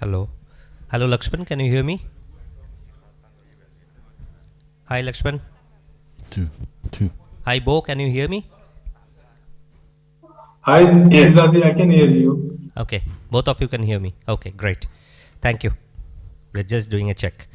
Hello. Hello, Lakshman. Can you hear me? Hi, Lakshman. Two. Hi, Bo. Can you hear me? Hi, yes, Adi, I can hear you. Okay. Both of you can hear me. Okay, great. Thank you. We're just doing a check.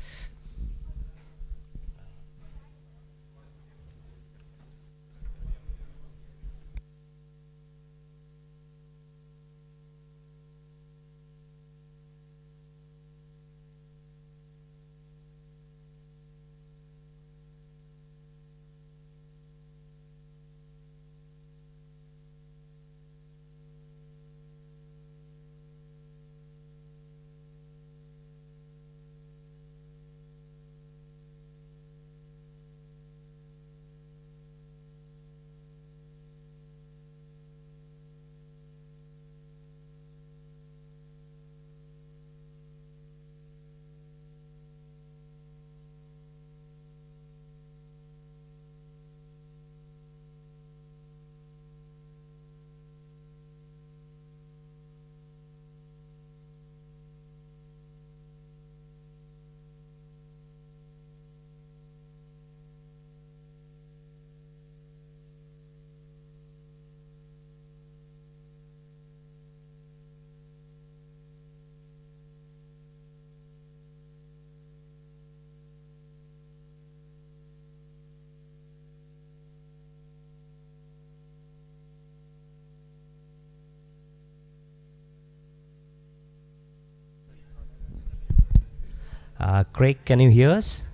Craig, can you hear us?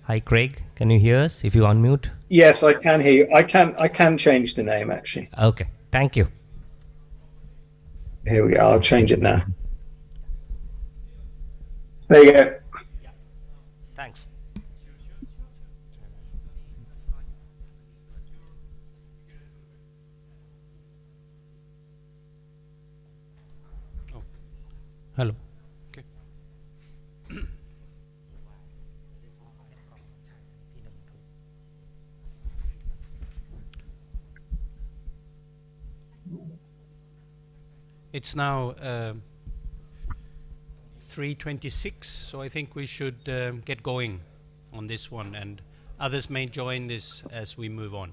Hi, Craig. Can you hear us if you unmute? Yes, I can hear you. I can change the name actually. Okay. Thank you. Here we go. I'll change it now. There you go. Thanks. Hello. Okay. It's now 3:26, so I think we should get going on this one, and others may join this as we move on.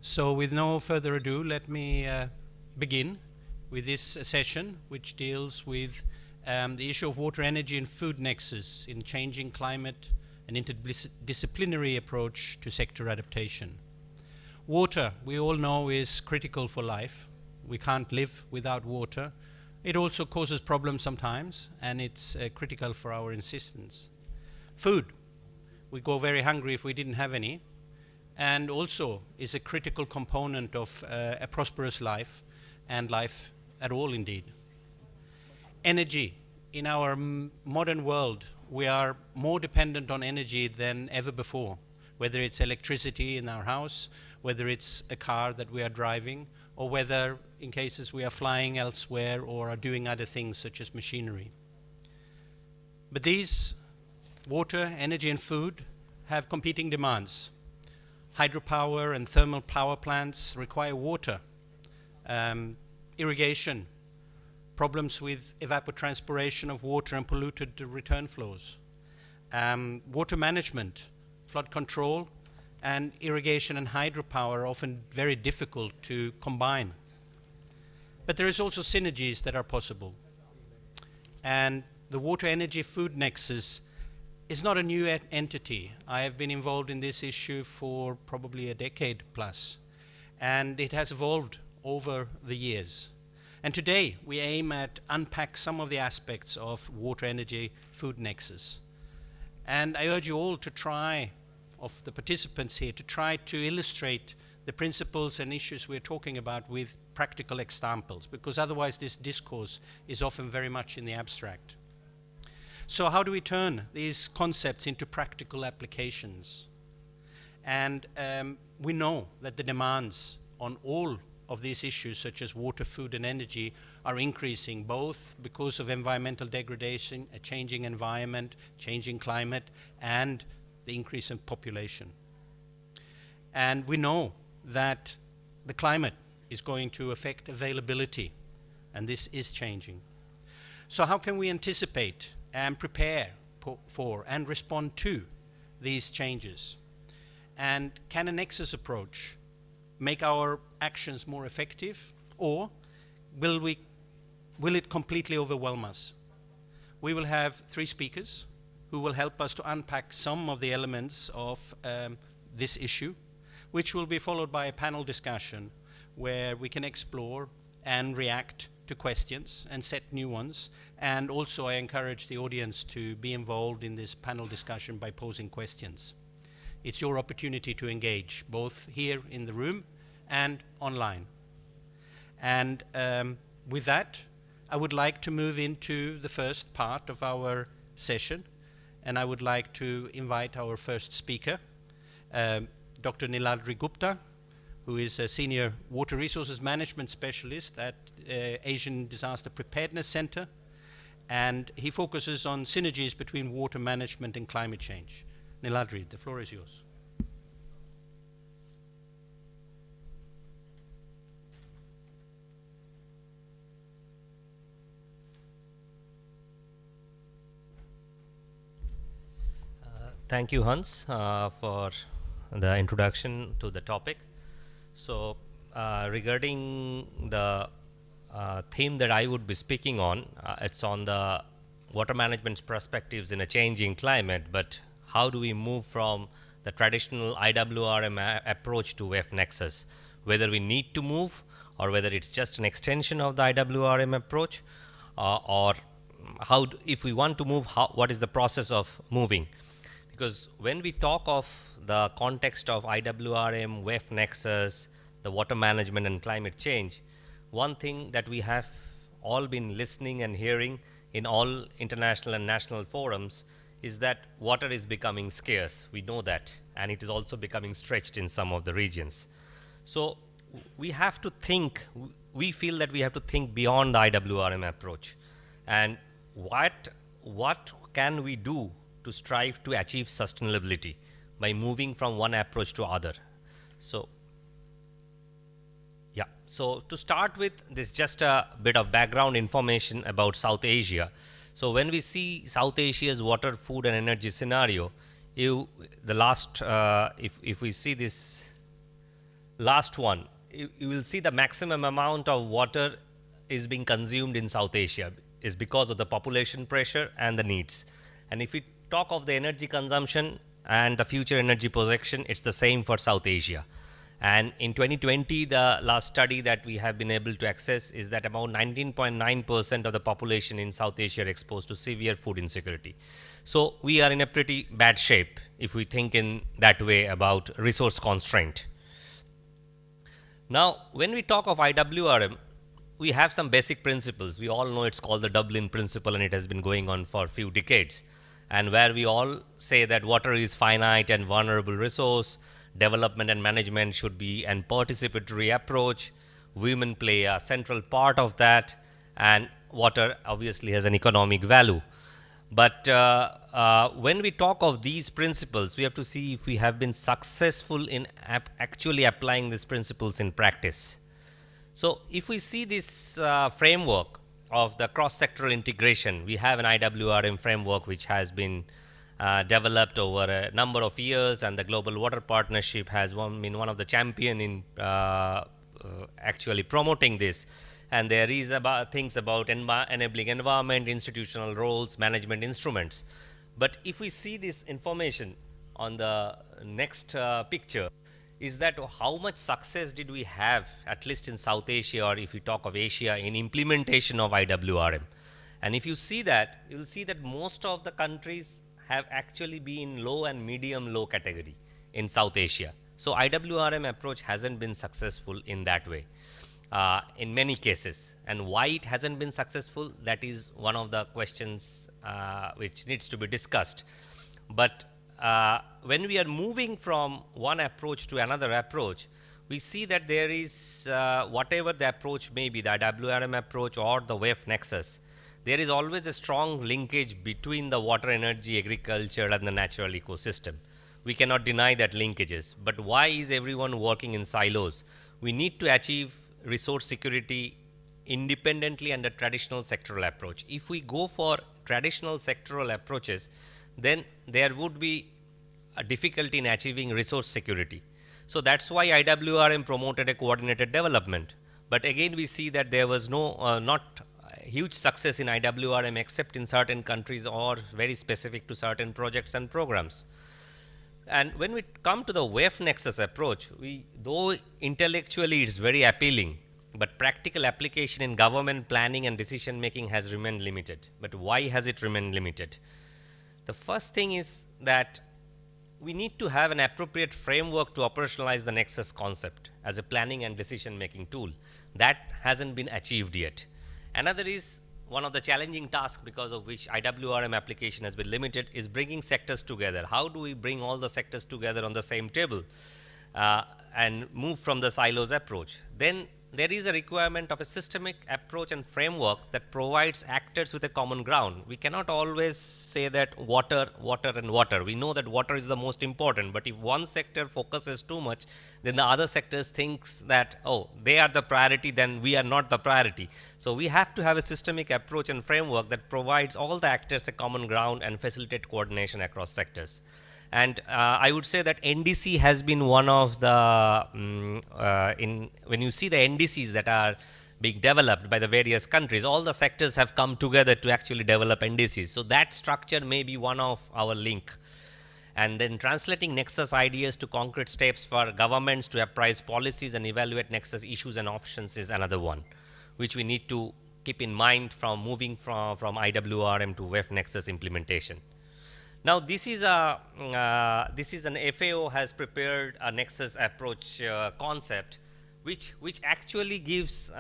So with no further ado, let me begin with this session, which deals with the issue of water, energy and food nexus in changing climate, an interdisciplinary approach to sector adaptation. Water, we all know, is critical for life. We can't live without water. It also causes problems sometimes, and it's critical for our existence. Food, we go very hungry if we didn't have any, and also is a critical component of a prosperous life, and life at all indeed. Energy, in our modern world, we are more dependent on energy than ever before, whether it's electricity in our house, whether it's a car that we are driving, or whether in cases we are flying elsewhere or are doing other things such as machinery. But these, water, energy and food, have competing demands. Hydropower and thermal power plants require water, irrigation, problems with evapotranspiration of water and polluted return flows, water management, flood control, and irrigation and hydropower are often very difficult to combine. But there is also synergies that are possible. And the water, energy, food nexus is not a new entity. I have been involved in this issue for probably a decade plus, and it has evolved over the years. And today we aim at unpack some of the aspects of water, energy, food nexus. And I urge you all to try, of the participants here, to try to illustrate the principles and issues we're talking about with practical examples, because otherwise this discourse is often very much in the abstract. So how do we turn these concepts into practical applications? And we know that the demands on all of these issues, such as water, food and energy, are increasing, both because of environmental degradation, a changing environment, changing climate, and the increase in population. And we know that the climate is going to affect availability, and this is changing. So how can we anticipate and prepare for and respond to these changes? And can a nexus approach make our actions more effective, or will it completely overwhelm us? We will have 3 speakers who will help us to unpack some of the elements of this issue, which will be followed by a panel discussion where we can explore and react to questions and set new ones. And also I encourage the audience to be involved in this panel discussion by posing questions. It's your opportunity to engage, both here in the room and online. And with that, I would like to move into the first part of our session, and I would like to invite our first speaker, Dr. Niladri Gupta, who is a senior water resources management specialist at Asian Disaster Preparedness Center, and he focuses on synergies between water management and climate change. Niladri, the floor is yours. Thank you, Hans, for the introduction to the topic. So, regarding the theme that I would be speaking on, it's on the water management perspectives in a changing climate, but how do we move from the traditional IWRM approach to WEF Nexus? Whether we need to move, or whether it's just an extension of the IWRM approach, or how if we want to move, what is the process of moving? Because when we talk of the context of IWRM, WEF Nexus, the water management and climate change, one thing that we have all been listening and hearing in all international and national forums is that water is becoming scarce. We know that, and it is also becoming stretched in some of the regions. So we have to think, we feel that we have to think beyond the IWRM approach. And what can we do to strive to achieve sustainability by moving from one approach to other? So yeah, so to start with, this just a bit of background information about South Asia. So when we see South Asia's water, food and energy scenario, if we see this last one, you will see the maximum amount of water is being consumed in South Asia is because of the population pressure and the needs. And if we talk of the energy consumption and the future energy projection, it's the same for South Asia. And in 2020, the last study that we have been able to access is that about 19.9% of the population in South Asia are exposed to severe food insecurity. So we are in a pretty bad shape if we think in that way about resource constraint. Now, when we talk of IWRM, we have some basic principles. We all know it's called the Dublin Principle, and it has been going on for a few decades. And where we all say that water is finite and vulnerable resource, development and management should be an participatory approach, women play a central part of that, and water obviously has an economic value. But when we talk of these principles, we have to see if we have been successful in actually applying these principles in practice. So if we see this framework of the cross-sectoral integration, we have an IWRM framework which has been developed over a number of years, and the Global Water Partnership has been one of the champion in actually promoting this. And there is things about enabling environment, institutional roles, management instruments. But if we see this information on the next picture, is that how much success did we have, at least in South Asia, or if we talk of Asia, in implementation of IWRM? And if you see that, you will see that most of the countries have actually been low and medium low category in South Asia. So IWRM approach hasn't been successful in that way in many cases. And why it hasn't been successful, that is one of the questions which needs to be discussed. But when we are moving from one approach to another approach, we see that there is, whatever the approach may be, the IWRM approach or the WEF Nexus, there is always a strong linkage between the water, energy, agriculture and the natural ecosystem. We cannot deny that linkages. But why is everyone working in silos? We need to achieve resource security independently under traditional sectoral approach. If we go for traditional sectoral approaches, then there would be a difficulty in achieving resource security. So that's why IWRM promoted a coordinated development. But again, we see that there was not huge success in IWRM except in certain countries or very specific to certain projects and programs. And when we come to the WEF nexus approach, though intellectually it's very appealing, but practical application in government planning and decision making has remained limited. But why has it remained limited? The first thing is that we need to have an appropriate framework to operationalize the nexus concept as a planning and decision making tool. That hasn't been achieved yet. Another is one of the challenging tasks because of which IWRM application has been limited is bringing sectors together. How do we bring all the sectors together on the same table and move from the silos approach? Then there is a requirement of a systemic approach and framework that provides actors with a common ground. We cannot always say that water, water and water. We know that water is the most important, but if one sector focuses too much, then the other sectors thinks that, oh, they are the priority, then we are not the priority. So we have to have a systemic approach and framework that provides all the actors a common ground and facilitate coordination across sectors. And I would say that NDC has been one of the, when you see the NDCs that are being developed by the various countries, all the sectors have come together to actually develop NDCs. So that structure may be one of our link. And then translating nexus ideas to concrete steps for governments to apprise policies and evaluate nexus issues and options is another one, which we need to keep in mind from moving from IWRM to WEF nexus implementation. Now this is an FAO has prepared a nexus approach concept, which actually gives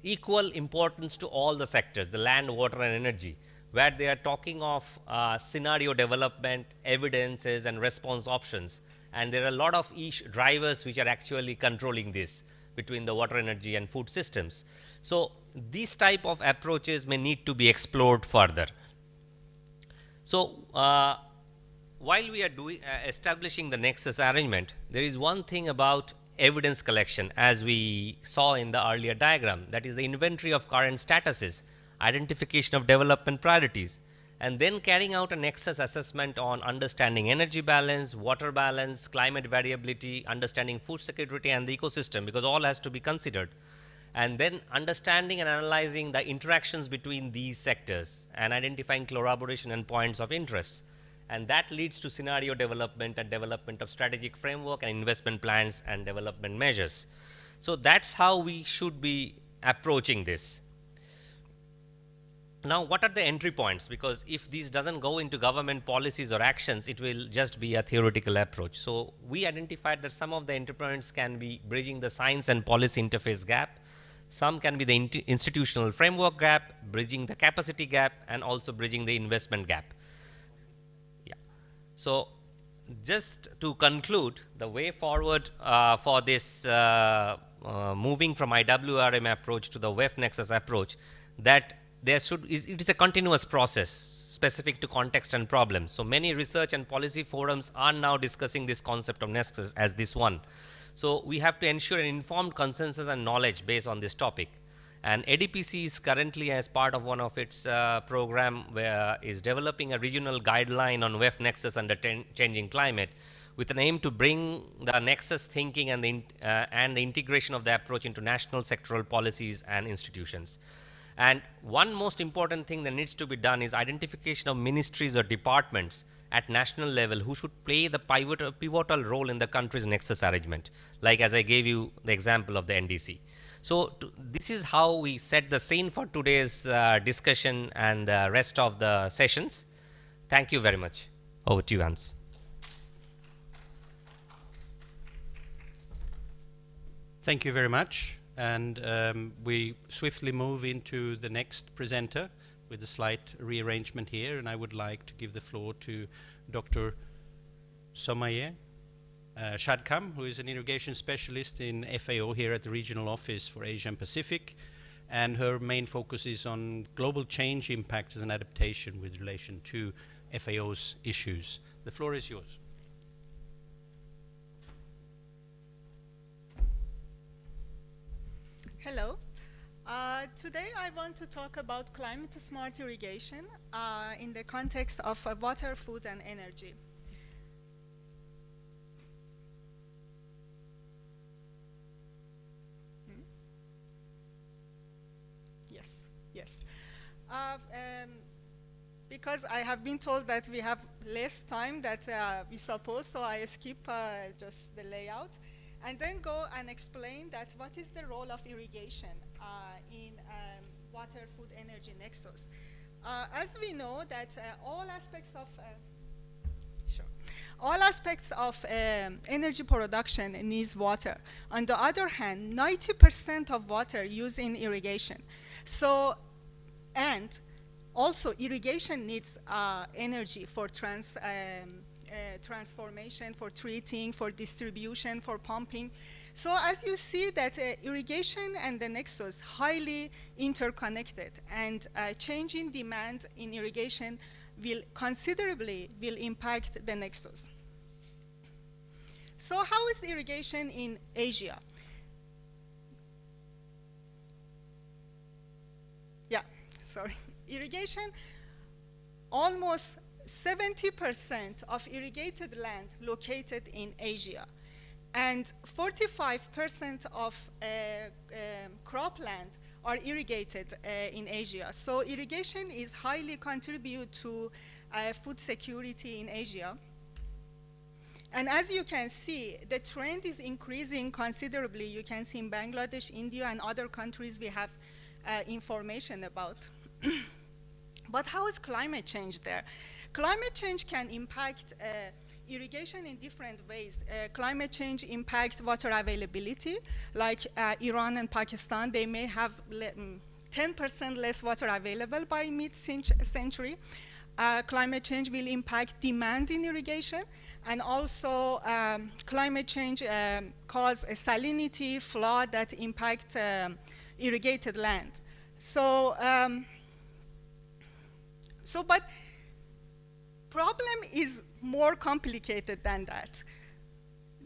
equal importance to all the sectors, the land, water and energy, where they are talking of scenario development, evidences and response options. And there are a lot of drivers which are actually controlling this between the water, energy and food systems. So these type of approaches may need to be explored further. So while we are establishing the nexus arrangement, there is one thing about evidence collection, as we saw in the earlier diagram, that is the inventory of current statuses, identification of development priorities, and then carrying out a nexus assessment on understanding energy balance, water balance, climate variability, understanding food security and the ecosystem, because all has to be considered. And then understanding and analyzing the interactions between these sectors and identifying collaboration and points of interest. And that leads to scenario development and development of strategic framework and investment plans and development measures. So that's how we should be approaching this. Now, what are the entry points? Because if this doesn't go into government policies or actions, it will just be a theoretical approach. So we identified that some of the entry points can be bridging the science and policy interface gap. Some can be the institutional framework gap, bridging the capacity gap, and also bridging the investment gap. Yeah. So just to conclude, the way forward for this moving from IWRM approach to the WEF nexus approach, that it is a continuous process specific to context and problems. So many research and policy forums are now discussing this concept of nexus as this one. So we have to ensure an informed consensus and knowledge based on this topic. And ADPC is currently, as part of one of its program, is developing a regional guideline on WEF nexus under changing climate, with an aim to bring the nexus thinking and the integration of the approach into national sectoral policies and institutions. And one most important thing that needs to be done is identification of ministries or departments at national level who should play the pivotal role in the country's nexus arrangement, like as I gave you the example of the NDC. So this is how we set the scene for today's discussion and the rest of the sessions. Thank you very much. Over to you, Hans. Thank you very much. And we swiftly move into the next presenter with a slight rearrangement here. And I would like to give the floor to Dr. Somaye Shadkam, who is an irrigation specialist in FAO here at the regional office for Asia and Pacific. And her main focus is on global change impacts and adaptation with relation to FAO's issues. The floor is yours. Hello. Today I want to talk about climate-smart irrigation in the context of water, food, and energy. Yes, yes. Because I have been told that we have less time that we suppose, so I skip just the layout and then go and explain that what is the role of irrigation in water, food, energy nexus. As we know that all aspects of energy production needs water. On the other hand, 90% of water used in irrigation. So, and also irrigation needs energy for transformation, for treating, for distribution, for pumping. So as you see that irrigation and the nexus highly interconnected, and changing demand in irrigation will considerably impact the nexus. So how is irrigation in Asia? Yeah, sorry. Irrigation, almost 70% of irrigated land located in Asia, and 45% of cropland are irrigated in Asia. So irrigation is highly contribute to food security in Asia. And as you can see, the trend is increasing considerably. You can see in Bangladesh, India, and other countries we have information about. But how is climate change there? Climate change can impact irrigation in different ways. Climate change impacts water availability, like Iran and Pakistan. They may have 10% less water available by mid-century. Climate change will impact demand in irrigation, and also climate change cause a salinity, flood that impact irrigated land. But problem is more complicated than that.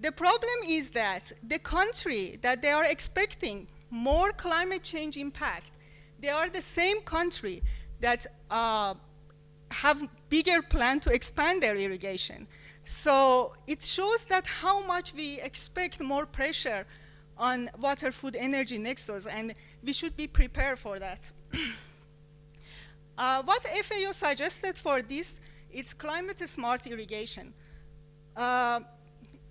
The problem is that the country that they are expecting more climate change impact, they are the same country that have bigger plan to expand their irrigation. So it shows that how much we expect more pressure on water, food, energy nexus, and we should be prepared for that. What FAO suggested for this is climate-smart irrigation.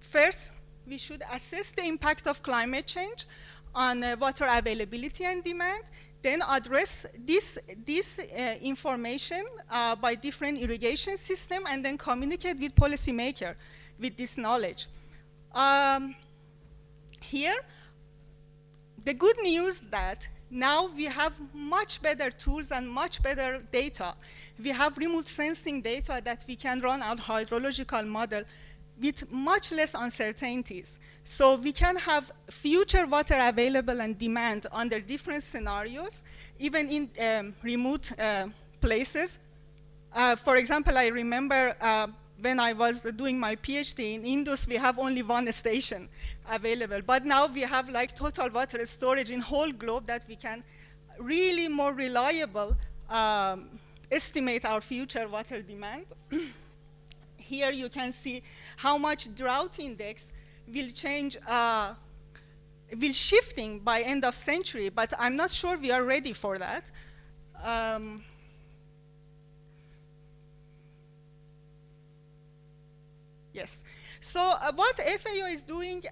First, we should assess the impact of climate change on water availability and demand, then address this information by different irrigation system, and then communicate with policymakers with this knowledge. Here, the good news that now we have much better tools and much better data. We have remote sensing data that we can run our hydrological model with much less uncertainties. So we can have future water available and demand under different scenarios, even in remote places. For example, I remember when I was doing my PhD in Indus, we have only one station available. But now we have like total water storage in whole globe that we can really more reliable estimate our future water demand. Here you can see how much drought index will change, will shifting by end of century, but I'm not sure we are ready for that. Yes. So what FAO is doing,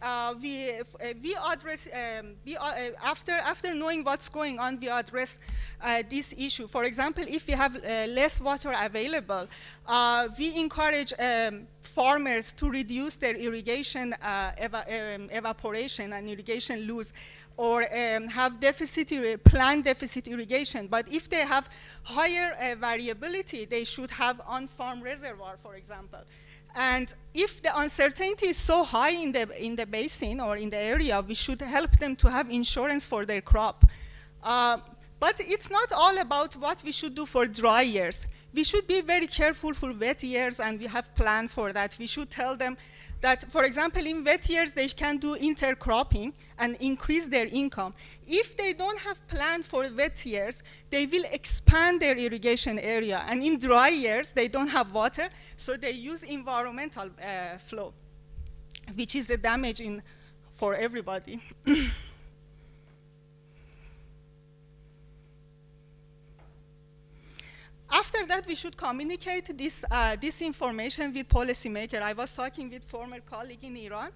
we address, after knowing what's going on, we address this issue. For example, if we have less water available, we encourage farmers to reduce their irrigation evaporation and irrigation loss, or have planned deficit irrigation. But if they have higher variability, they should have on-farm reservoir, for example. And if the uncertainty is so high in the basin or in the area, we should help them to have insurance for their crop. But it's not all about what we should do for dry years. We should be very careful for wet years, and we have planned for that. We should tell them that, for example, in wet years, they can do intercropping and increase their income. If they don't have plan for wet years, they will expand their irrigation area. And in dry years, they don't have water, so they use environmental flow, which is a damage for everybody. After that, we should communicate this information with policymakers. I was talking with former colleague in Iran.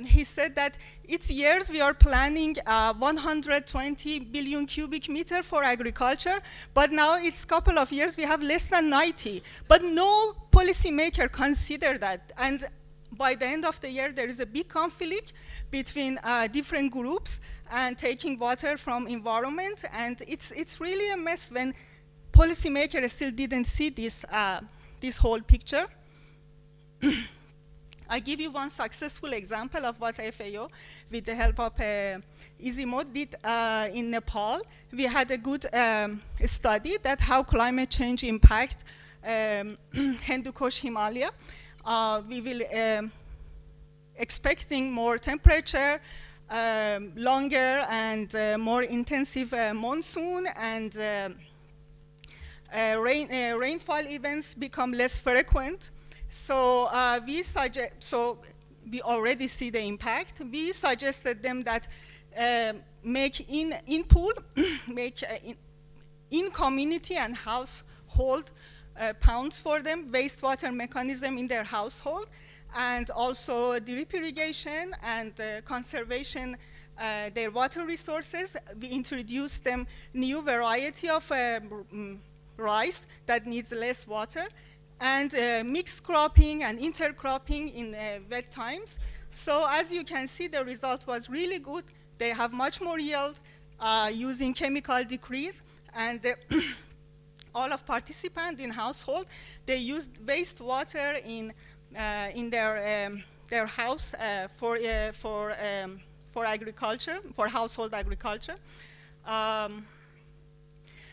He said that it's years we are planning 120 billion cubic meter for agriculture, but now it's couple of years we have less than 90. But no policymaker consider that. And by the end of the year, there is a big conflict between different groups and taking water from environment. And it's really a mess when policymakers still didn't see this whole picture. I give you one successful example of what FAO, with the help of EasyMode, did in Nepal. We had a good study that how climate change impact Hindu Kush Himalaya. We will expecting more temperature, longer and more intensive monsoon, and rainfall events become less frequent. So we already see the impact. We suggested them that make in pool, make in community and household pounds for them, wastewater mechanism in their household, and also drip irrigation and conservation their water resources. We introduced them new variety of rice that needs less water, and mixed cropping and intercropping in wet times. So as you can see, the result was really good. They have much more yield using chemical decrease, and all of participants in household, they used wastewater in their house for agriculture, for household agriculture.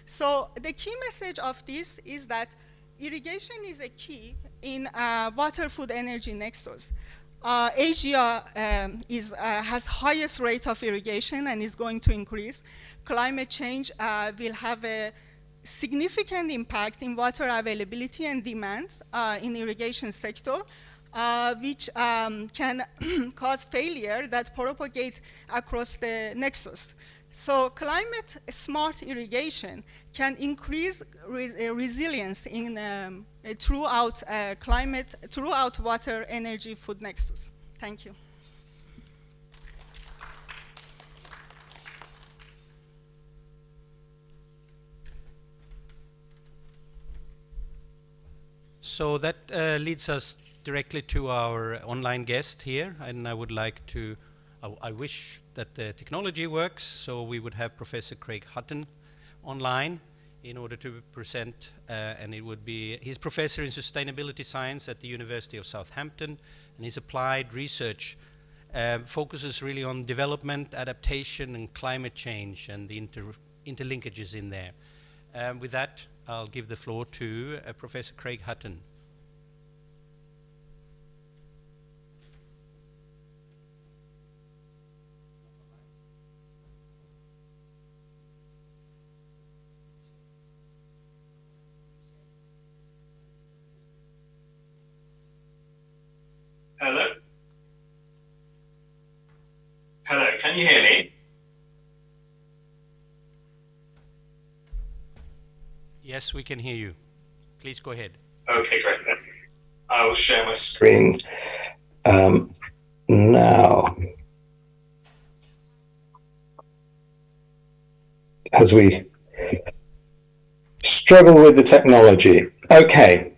So the key message of this is that irrigation is a key in water, food, energy nexus. Asia has highest rate of irrigation and is going to increase. Climate change will have a significant impact in water availability and demand in irrigation sector, which can cause failure that propagate across the nexus. So climate smart irrigation can increase resilience in throughout water, energy, food nexus. Thank you. So that leads us directly to our online guest here, and I would like to, I wish that the technology works, so we would have Professor Craig Hutton online in order to present, and it would be, he's professor in sustainability science at the University of Southampton, and his applied research focuses really on development, adaptation, and climate change, and the interlinkages in there. With that, I'll give the floor to Professor Craig Hutton. Hello? Hello, can you hear me? Yes, we can hear you. Please go ahead. Okay, great then. I will share my screen now. As we struggle with the technology. Okay.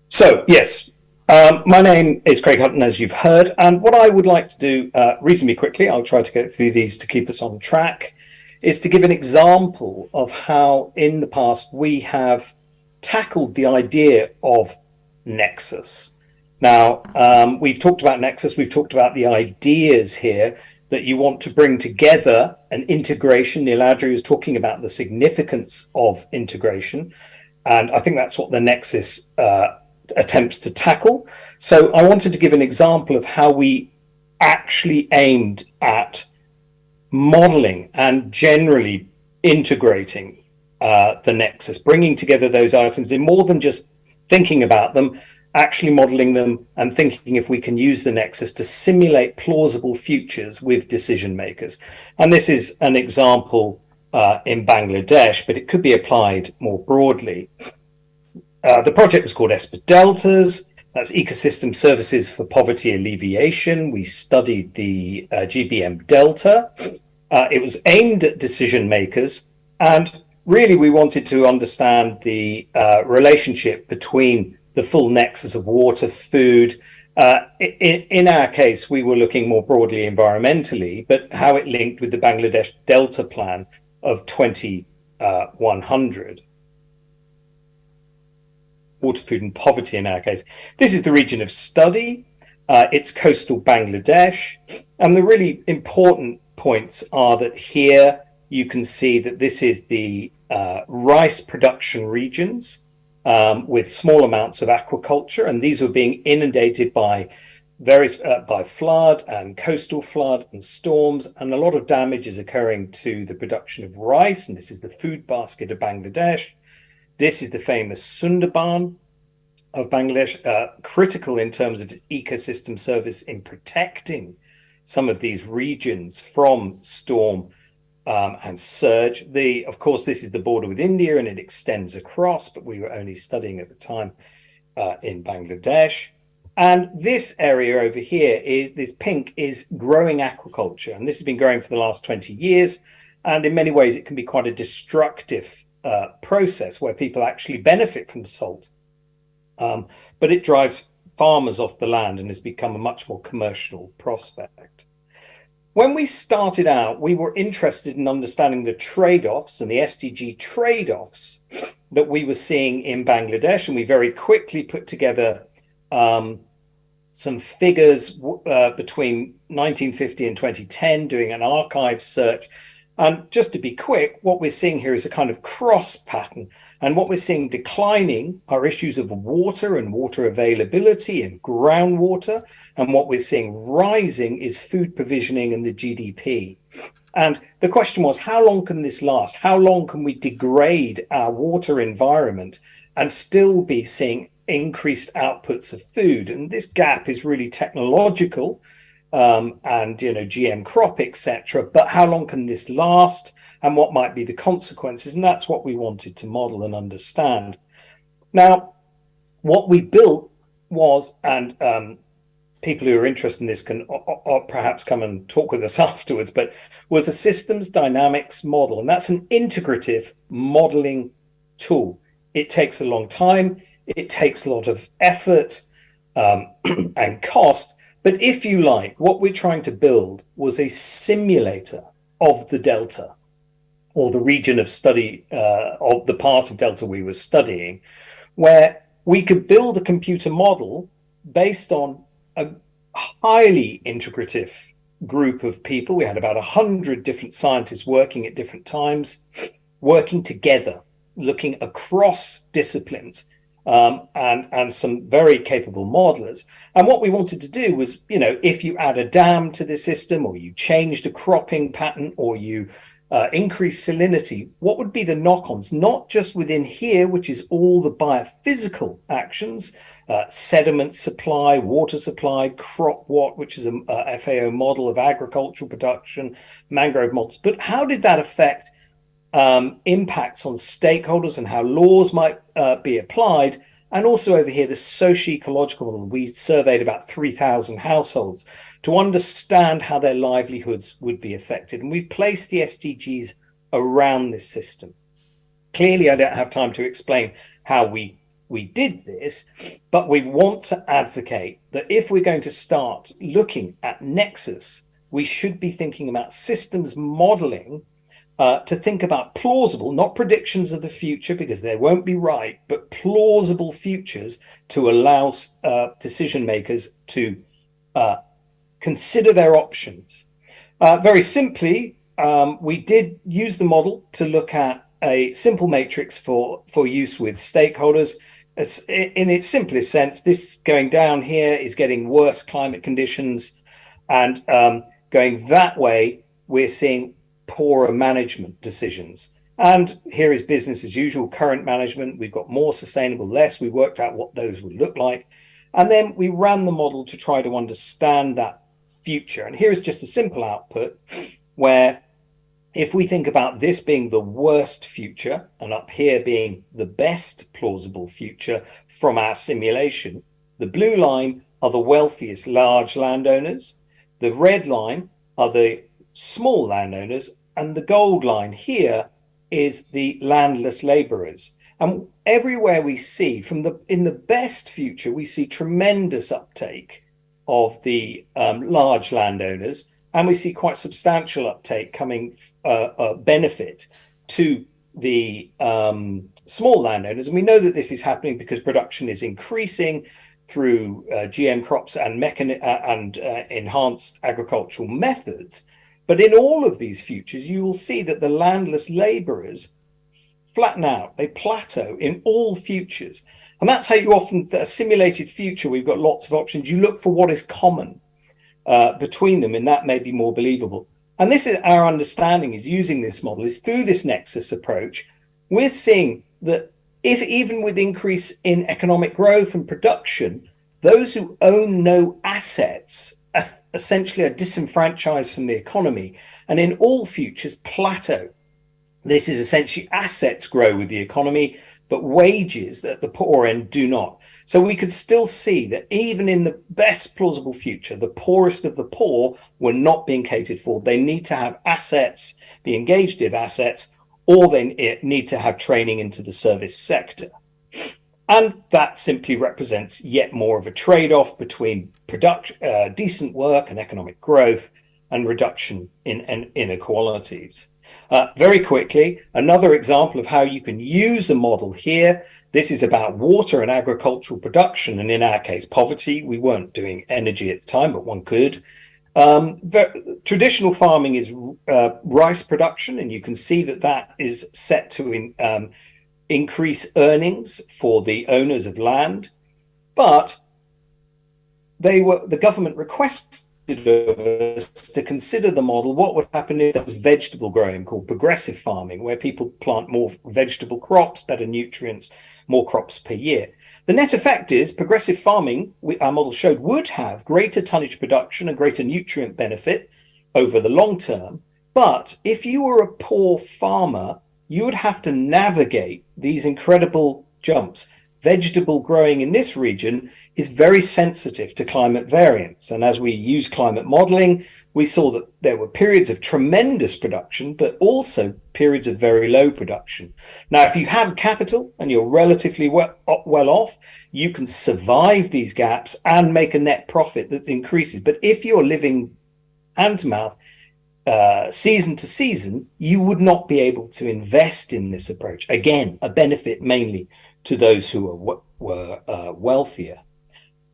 So, yes, my name is Craig Hutton, as you've heard, and what I would like to do reasonably quickly, I'll try to go through these to keep us on track, is to give an example of how in the past we have tackled the idea of nexus. Now, we've talked about Nexus, we've talked about the ideas here that you want to bring together an integration. Niladri was talking about the significance of integration, and I think that's what the Nexus attempts to tackle. So I wanted to give an example of how we actually aimed at modeling and generally integrating the Nexus, bringing together those items in more than just thinking about them, actually modeling them and thinking if we can use the Nexus to simulate plausible futures with decision makers. And this is an example in Bangladesh, but it could be applied more broadly. The project was called ESPA Deltas. That's Ecosystem Services for Poverty Alleviation. We studied the GBM Delta. It was aimed at decision makers, and really we wanted to understand the relationship between the full nexus of water, food. In our case, we were looking more broadly environmentally, but how it linked with the Bangladesh Delta Plan of 2100. Water, food and poverty in our case. This is the region of study. It's coastal Bangladesh. And the really important points are that here you can see that this is the rice production regions, with small amounts of aquaculture, and these were being inundated by various by flood and coastal flood and storms, and a lot of damage is occurring to the production of rice. And this is the food basket of Bangladesh. This is the famous Sundarban of Bangladesh, critical in terms of ecosystem service in protecting some of these regions from storm and surge. Of course, this is the border with India and it extends across, but we were only studying at the time in Bangladesh. And this area over here, this pink, is growing aquaculture. And this has been growing for the last 20 years. And in many ways, it can be quite a destructive process where people actually benefit from the salt. But it drives farmers off the land and has become a much more commercial prospect. When we started out, we were interested in understanding the trade-offs and the SDG trade-offs that we were seeing in Bangladesh. And we very quickly put together some figures between 1950 and 2010, doing an archive search. And just to be quick, what we're seeing here is a kind of cross pattern. And what we're seeing declining are issues of water and water availability and groundwater. And what we're seeing rising is food provisioning and the GDP. And the question was, how long can this last? How long can we degrade our water environment and still be seeing increased outputs of food? And this gap is really technological. And GM crop, etc. But how long can this last, and what might be the consequences? And that's what we wanted to model and understand. Now, what we built was, and people who are interested in this can perhaps come and talk with us afterwards, but was a systems dynamics model, and that's an integrative modeling tool. It takes a long time, it takes a lot of effort and cost. But if you like, what we're trying to build was a simulator of the Delta, or the region of study of the part of Delta we were studying, where we could build a computer model based on a highly integrative group of people. We had about 100 different scientists working at different times, working together, looking across disciplines. And some very capable modelers. And what we wanted to do was, if you add a dam to the system, or you changed a cropping pattern, or you increase salinity, what would be the knock-ons, not just within here, which is all the biophysical actions, sediment supply, water supply, crop what, which is a FAO model of agricultural production, mangrove models, but how did that affect impacts on stakeholders and how laws might be applied? And also over here, the socio-ecological model. We surveyed about 3,000 households to understand how their livelihoods would be affected. And we've placed the SDGs around this system. Clearly, I don't have time to explain how we did this, but we want to advocate that if we're going to start looking at Nexus, we should be thinking about systems modeling to think about plausible, not predictions of the future because they won't be right, but plausible futures to allow decision makers to consider their options. Very simply, we did use the model to look at a simple matrix for use with stakeholders. In its simplest sense, this going down here is getting worse climate conditions, and going that way, we're seeing poorer management decisions. And here is business as usual, current management. We've got more sustainable, less. We worked out what those would look like. And then we ran the model to try to understand that future. And here is just a simple output where if we think about this being the worst future and up here being the best plausible future from our simulation, the blue line are the wealthiest large landowners, the red line are the small landowners, and the gold line here is the landless laborers. And everywhere we see in the best future, we see tremendous uptake of the large landowners, and we see quite substantial uptake coming benefit to the small landowners. And we know that this is happening because production is increasing through GM crops and enhanced agricultural methods. But in all of these futures, you will see that the landless laborers flatten out, they plateau in all futures. And that's how you often, a simulated future, we've got lots of options. You look for what is common between them, and that may be more believable. And this is our understanding is using this model is through this nexus approach. We're seeing that if even with increase in economic growth and production, those who own no assets essentially are disenfranchised from the economy, and in all futures plateau. This is essentially assets grow with the economy, but wages at the poor end do not. So we could still see that even in the best plausible future, the poorest of the poor were not being catered for. They need to have assets, be engaged in assets, or they need to have training into the service sector. And that simply represents yet more of a trade-off between decent work and economic growth and reduction in inequalities. Very quickly, another example of how you can use a model here. This is about water and agricultural production, and in our case, poverty. We weren't doing energy at the time, but one could. Traditional farming is rice production, and you can see that is set to increase earnings for the owners of land. But the government requested us to consider the model. What would happen if there was vegetable growing called progressive farming, where people plant more vegetable crops, better nutrients, more crops per year? The net effect is progressive farming, our model showed, would have greater tonnage production and greater nutrient benefit over the long term. But if you were a poor farmer, you would have to navigate these incredible jumps. Vegetable growing in this region is very sensitive to climate variance. And as we use climate modeling, we saw that there were periods of tremendous production, but also periods of very low production. Now, if you have capital and you're relatively well off, you can survive these gaps and make a net profit that increases. But if you're living hand to mouth, season to season, you would not be able to invest in this approach. Again, a benefit mainly to those who were wealthier.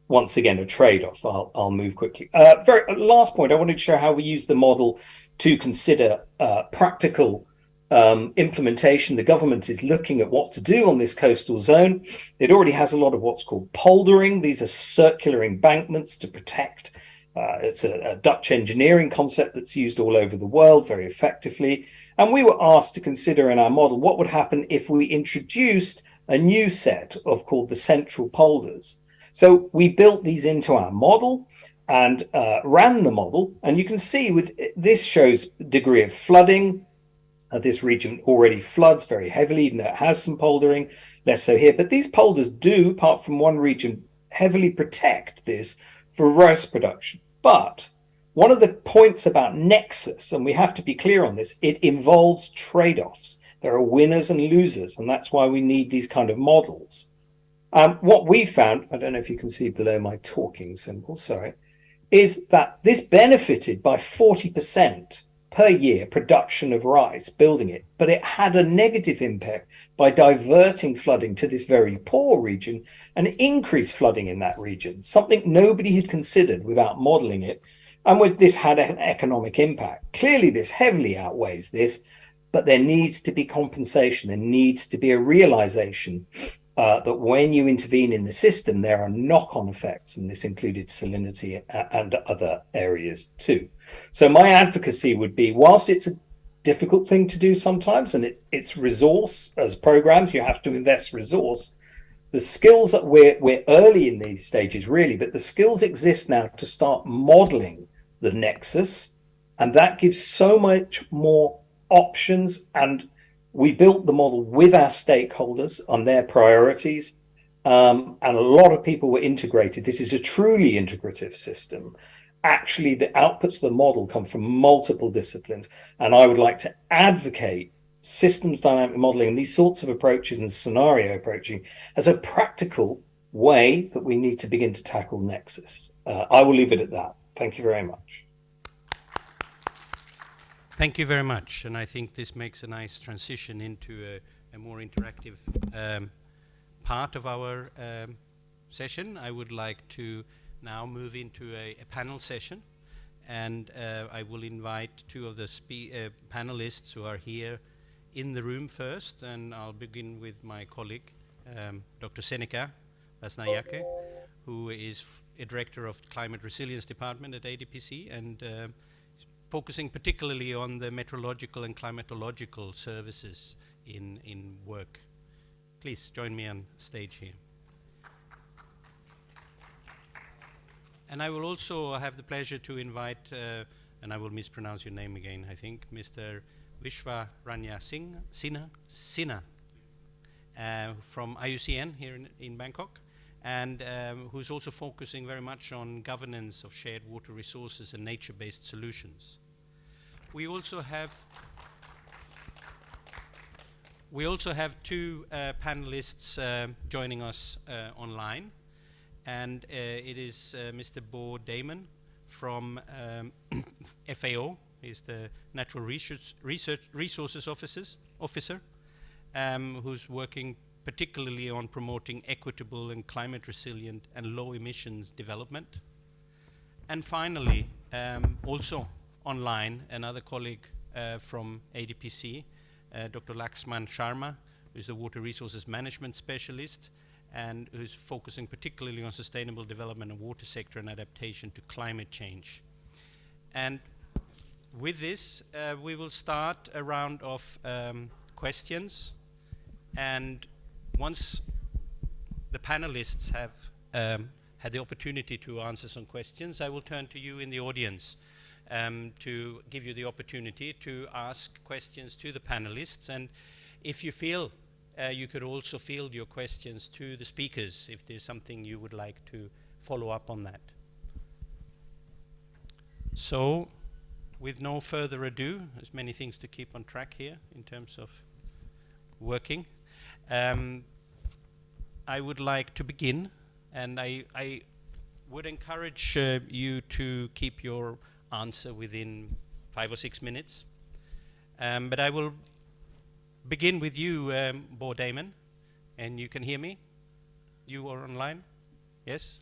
Once again, a trade-off. I'll move quickly. Very last point, I wanted to show how we use the model to consider practical implementation. The government is looking at what to do on this coastal zone. It already has a lot of what's called poldering. These are circular embankments to protect. It's a Dutch engineering concept that's used all over the world very effectively. And we were asked to consider in our model what would happen if we introduced a new set of called the central polders. So we built these into our model and ran the model. And you can see with this shows degree of flooding. This region already floods very heavily, even though it has some poldering, less so here. But these polders do, apart from one region, heavily protect this for rice production. But one of the points about nexus, and we have to be clear on this, it involves trade-offs. There are winners and losers, and that's why we need these kind of models. What we found, I don't know if you can see below my talking symbol, sorry, is that this benefited by 40% per year production of rice, building it, but it had a negative impact by diverting flooding to this very poor region and increased flooding in that region, something nobody had considered without modeling it. And with this had an economic impact. Clearly, this heavily outweighs this, but there needs to be compensation. There needs to be a realization that when you intervene in the system, there are knock-on effects, and this included salinity and other areas too. So my advocacy would be, whilst it's a difficult thing to do sometimes, and it's resource, as programs, you have to invest resource, the skills that we're early in these stages really, but the skills exist now to start modeling the nexus, and that gives so much more options. And we built the model with our stakeholders on their priorities, and a lot of people were integrated. This is a truly integrative system. Actually, the outputs of the model come from multiple disciplines, and I would like to advocate systems dynamic modeling and these sorts of approaches and scenario approaching as a practical way that we need to begin to tackle nexus. I will leave it at that. Thank you very much. Thank you very much, and I think this makes a nice transition into a more interactive part of our session. I would like to now move into a panel session, and I will invite two of the panelists who are here in the room first, and I'll begin with my colleague, Dr. Seneca Basnayake, who is a director of Climate Resilience Department at ADPC, and focusing particularly on the meteorological and climatological services in work. Please join me on stage here. And I will also have the pleasure to invite, and I will mispronounce your name again, I think, Mr. Vishwaranya Sinha from IUCN here in Bangkok, and who's also focusing very much on governance of shared water resources and nature-based solutions. We also have two panelists joining us online, and it is Mr. Bo Damon from FAO. He's the Natural Resources Officer, who's working particularly on promoting equitable and climate resilient and low emissions development. And finally, also online, another colleague from ADPC, Dr. Laxman Sharma, who's the Water Resources Management Specialist, and who's focusing particularly on sustainable development of water sector and adaptation to climate change. And with this, we will start a round of questions, and once the panelists have had the opportunity to answer some questions, I will turn to you in the audience to give you the opportunity to ask questions to the panelists. And if you feel you could also field your questions to the speakers if there's something you would like to follow up on that. So, with no further ado, there's many things to keep on track here in terms of working. I would like to begin, and I would encourage you to keep your answer within 5 or 6 minutes. But I will begin with you, Bo Damon, and you can hear me? You are online? Yes?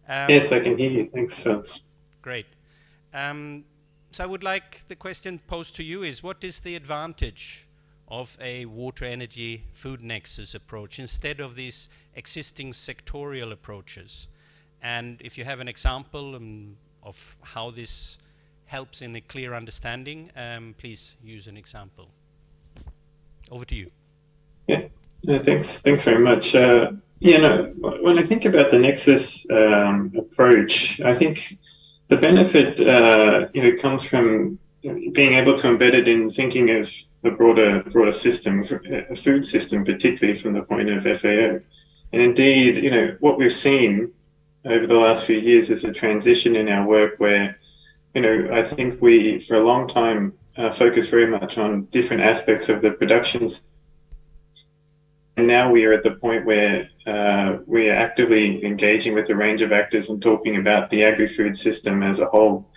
Yes, I can hear you. Thanks. Great. So I would like the question posed to you is, what is the advantage of a water, energy, food nexus approach instead of these existing sectorial approaches? And if you have an example of how this helps in a clear understanding, please use an example. Over to you. Yeah, thanks very much. When I think about the nexus approach, I think the benefit comes from being able to embed it in thinking of the broader system, a food system, particularly from the point of FAO. And indeed, what we've seen over the last few years is a transition in our work where, I think we, for a long time, focused very much on different aspects of the production. And now we are at the point where we are actively engaging with a range of actors and talking about the agri-food system as a whole.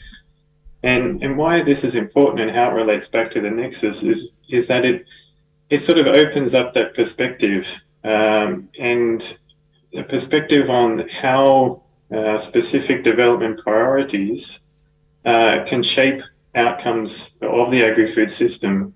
And why this is important and how it relates back to the nexus is that it sort of opens up that perspective, and a perspective on how specific development priorities can shape outcomes of the agri-food system,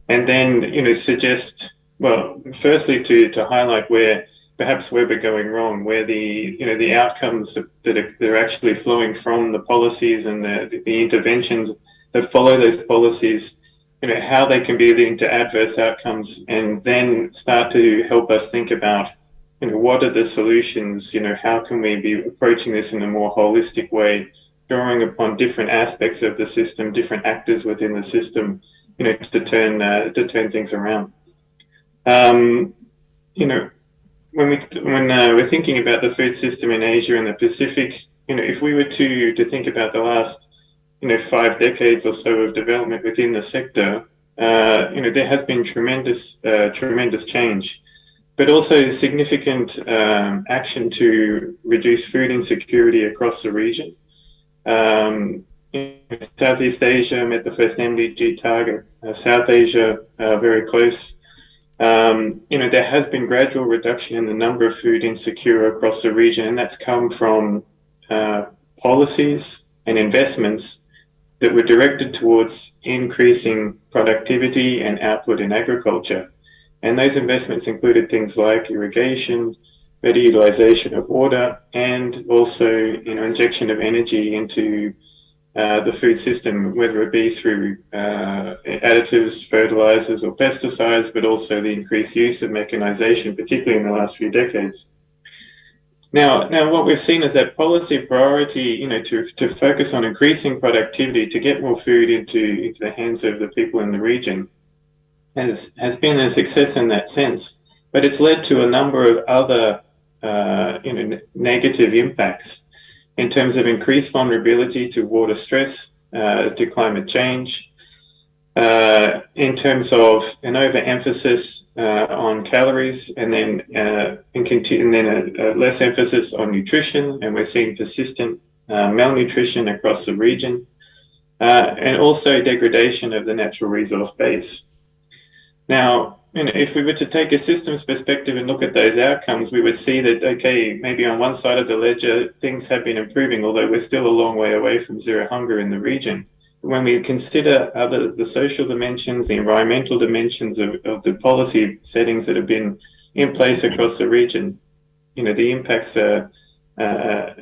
and then suggest, well, firstly to highlight where perhaps where we're going wrong, where the outcomes that are actually flowing from the policies and the interventions that follow those policies, how they can be linked to adverse outcomes, and then start to help us think about what are the solutions, how can we be approaching this in a more holistic way, drawing upon different aspects of the system, different actors within the system, to turn things around. When we're thinking about the food system in Asia and the Pacific, if we were to think about the last 5 decades or so of development within the sector, there has been tremendous change, but also significant action to reduce food insecurity across the region. In Southeast Asia met the first MDG target. South Asia, very close. There has been gradual reduction in the number of food insecure across the region, and that's come from policies and investments that were directed towards increasing productivity and output in agriculture. And those investments included things like irrigation, better utilization of water, and also injection of energy into the food system, whether it be through additives, fertilizers, or pesticides, but also the increased use of mechanization, particularly in the last few decades. Now what we've seen is that policy priority, to focus on increasing productivity, to get more food into the hands of the people in the region, has been a success in that sense. But it's led to a number of other negative impacts in terms of increased vulnerability to water stress, to climate change, in terms of an overemphasis on calories, and then a less emphasis on nutrition, and we're seeing persistent malnutrition across the region, and also degradation of the natural resource base. Now, if we were to take a systems perspective and look at those outcomes, we would see that, okay, maybe on one side of the ledger, things have been improving, although we're still a long way away from zero hunger in the region. When we consider the social dimensions, the environmental dimensions of the policy settings that have been in place across the region, the impacts are, less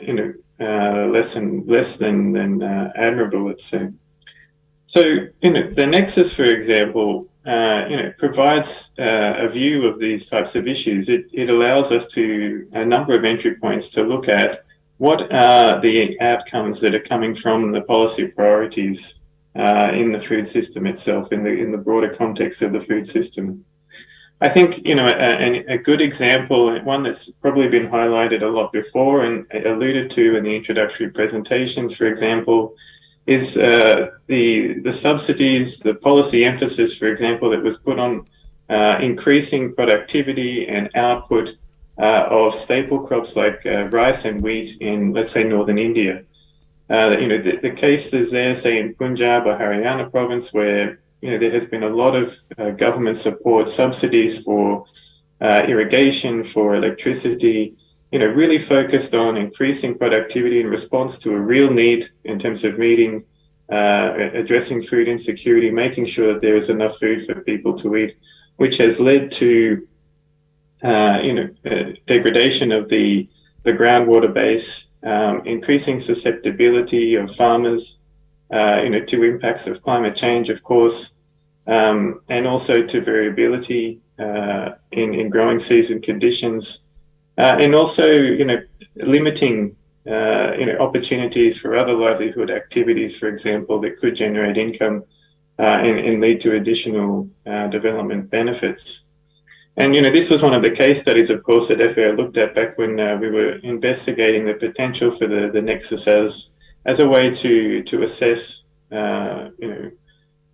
than admirable, let's say. So, the nexus, for example, provides a view of these types of issues. It allows us to a number of entry points to look at what are the outcomes that are coming from the policy priorities in the food system itself, in the broader context of the food system. I think a good example, one that's probably been highlighted a lot before and alluded to in the introductory presentations, for example, is the subsidies, the policy emphasis, for example, that was put on increasing productivity and output of staple crops like rice and wheat in, let's say, northern India. The cases there, say in Punjab or Haryana province, where there has been a lot of government support, subsidies for irrigation, for electricity, really focused on increasing productivity in response to a real need in terms of meeting, addressing food insecurity, making sure that there is enough food for people to eat, which has led to degradation of the groundwater base, increasing susceptibility of farmers, to impacts of climate change, of course, and also to variability in growing season conditions, and also, limiting, opportunities for other livelihood activities, for example, that could generate income and lead to additional development benefits. And, this was one of the case studies, of course, that FAO looked at back when we were investigating the potential for the nexus as a way to assess,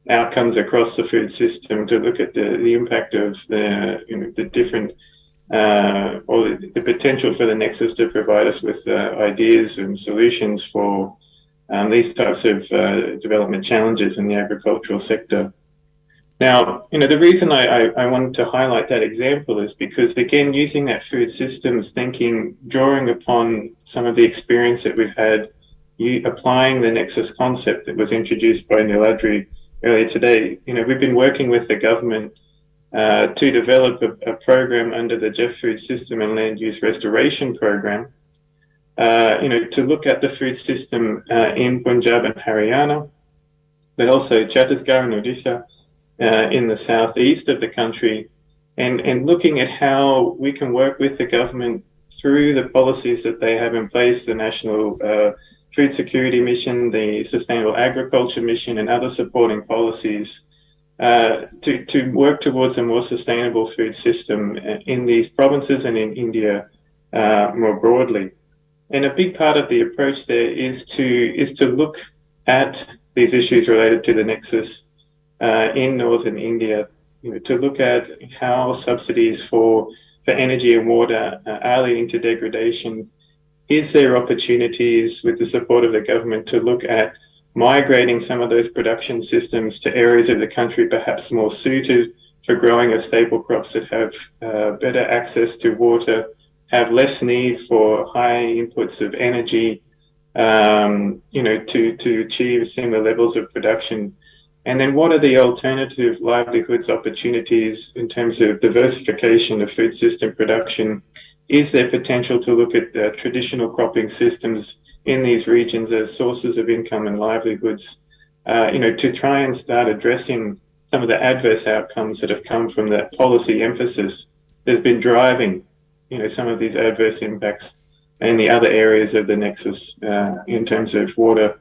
outcomes across the food system, to look at the impact of the different, or the potential for the nexus to provide us with ideas and solutions for these types of development challenges in the agricultural sector. Now, the reason I wanted to highlight that example is because, again, using that food systems thinking, drawing upon some of the experience that we've had, applying the nexus concept that was introduced by Niladri earlier today, we've been working with the government to develop a program under the Jeff Food System and Land Use Restoration Program, to look at the food system in Punjab and Haryana, but also Chhattisgarh and Odisha in the southeast of the country, and looking at how we can work with the government through the policies that they have in place, the National Food Security Mission, the Sustainable Agriculture Mission, and other supporting policies to work towards a more sustainable food system in these provinces and in India more broadly. And a big part of the approach there is to look at these issues related to the nexus in northern India, to look at how subsidies for energy and water are leading to degradation. Is there opportunities with the support of the government to look at migrating some of those production systems to areas of the country perhaps more suited for growing of staple crops that have better access to water, have less need for high inputs of energy, to achieve similar levels of production? And then what are the alternative livelihoods opportunities in terms of diversification of food system production? Is there potential to look at traditional cropping systems in these regions as sources of income and livelihoods, to try and start addressing some of the adverse outcomes that have come from that policy emphasis that's been driving, some of these adverse impacts in the other areas of the nexus in terms of water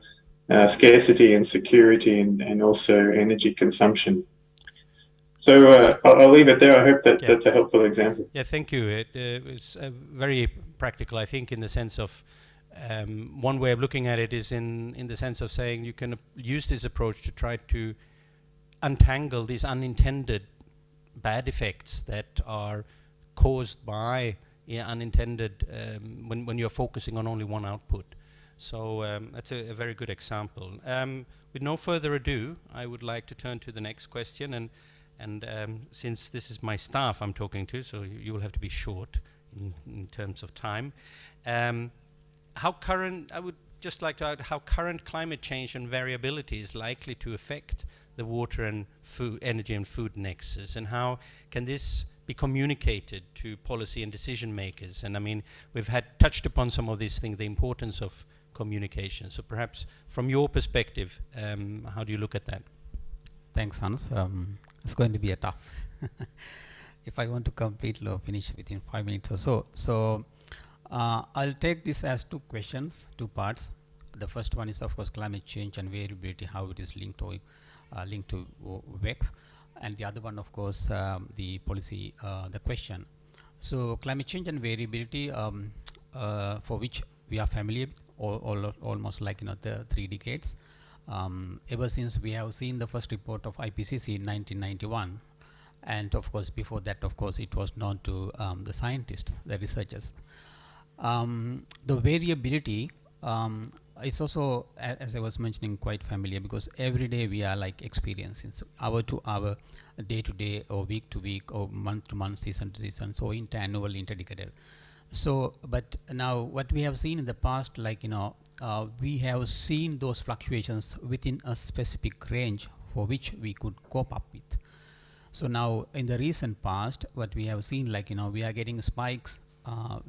scarcity and security and also energy consumption. So I'll leave it there. I hope that's a helpful example. Yeah, thank you. It's very practical, I think, in the sense of one way of looking at it is in the sense of saying you can use this approach to try to untangle these unintended bad effects that are caused by unintended when you're focusing on only one output. So that's a very good example. With no further ado, I would like to turn to the next question, and since this is my staff I'm talking to, so you will have to be short in terms of time. I would just like to add how current climate change and variability is likely to affect the water and food, energy and food nexus, and how can this be communicated to policy and decision makers? And I mean, we've touched upon some of these things, the importance of communication. So perhaps from your perspective, how do you look at that? Thanks, Hans. It's going to be a tough. If I want to complete or finish within 5 minutes or so. So I'll take this as two questions, two parts. The first one is, of course, climate change and variability, how it is linked to WEC. And the other one, of course, the policy, the question. So climate change and variability, for which we are familiar almost like the 3 decades. Ever since we have seen the first report of IPCC in 1991, and of course before that, of course, it was known to the scientists, the researchers. The variability is also, as I was mentioning, quite familiar, because every day we are like experiencing hour to hour, day to day, or week to week, or month to month, season to season, so inter-annual, interdecadal. So, but now what we have seen in the past, we have seen those fluctuations within a specific range for which we could cope up with. So now in the recent past, what we have seen, we are getting spikes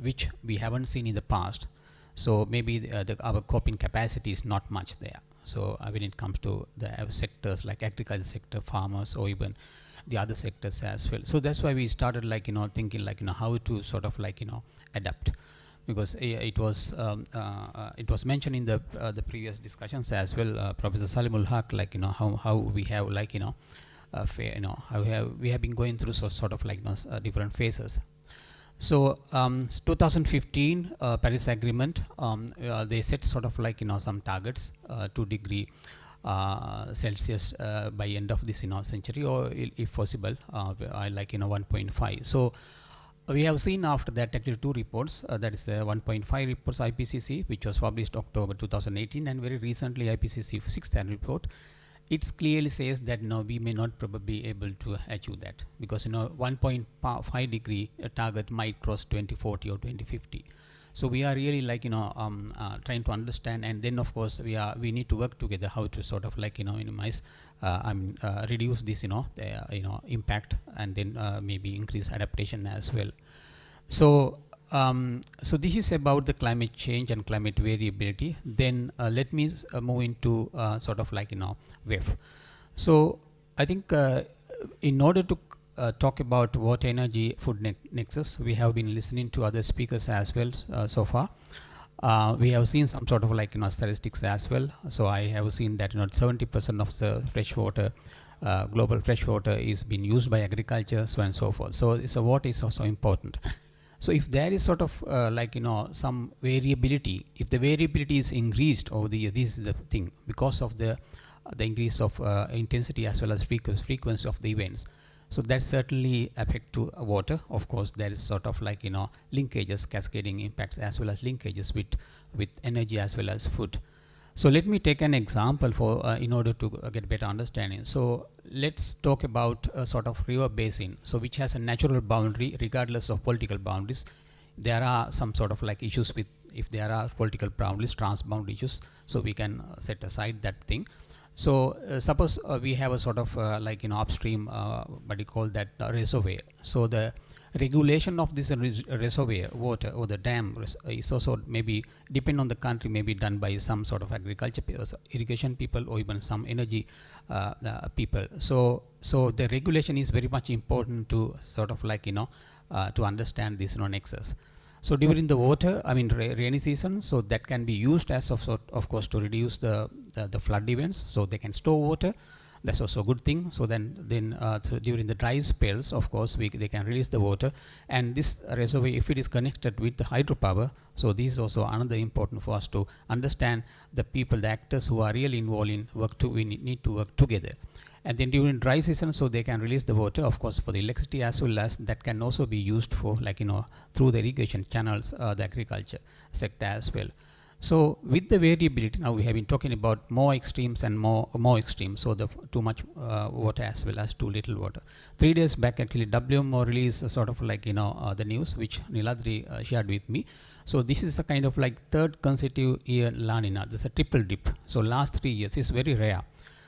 which we haven't seen in the past. So maybe our coping capacity is not much there. So when it comes to the sectors like agriculture sector, farmers, or even the other sectors as well. So that's why we started thinking how to sort of adapt, because it was mentioned in the previous discussions as well. Professor Salimul Haq, how we have we have been going through sort of different phases. So 2015 Paris Agreement, they set sort of some targets, 2 degree Celsius by end of this century, or if possible 1.5. So we have seen after that actually two reports, that is the 1.5 reports IPCC, which was published October 2018, and very recently IPCC 6th annual report. It clearly says that no, we may not probably be able to achieve that, because 1.5 degree target might cross 2040 or 2050. So we are really trying to understand, and then of course we need to work together how to sort of minimize, reduce this impact, and then maybe increase adaptation as well. So so this is about the climate change and climate variability. Then let me move into WEF. So I think in order to talk about water, energy, food nexus, we have been listening to other speakers as well so far. We have seen some sort of statistics as well. So I have seen that 70% of the fresh water, global fresh water, is being used by agriculture, so on and so forth. So water is also important. So if there is sort of some variability, if the variability is increased over the year, this is the thing, because of the increase of intensity as well as frequency of the events. So that certainly affect to water. Of course, there is sort of linkages, cascading impacts, as well as linkages with energy as well as food. So let me take an example for in order to get better understanding. So let's talk about a sort of river basin, so which has a natural boundary regardless of political boundaries. There are some sort of issues with, if there are political boundaries, transboundary issues, so we can set aside that thing. So suppose we have a sort of upstream, what you call that, reservoir. So the regulation of this reservoir water or the dam is also maybe depend on the country, may be done by some sort of agriculture, irrigation people, or even some energy people. So the regulation is very much important to sort of to understand this nexus. So during the water, rainy season, so that can be used as of course to reduce the flood events, so they can store water. That's also a good thing. So then so during the dry spells, of course, they can release the water. And this reservoir, if it is connected with the hydropower, so this is also another important for us to understand the people, the actors who are really involved in we need to work together. And then during dry season, so they can release the water, of course, for the electricity, as well as that can also be used for through the irrigation channels, the agriculture sector as well. So with the variability, now we have been talking about more extremes and more extremes. So the too much water as well as too little water. 3 days back, actually, WMO released sort of the news which Niladri shared with me. So this is a kind of third consecutive year La Nina. This is a triple dip. So last 3 years is very rare.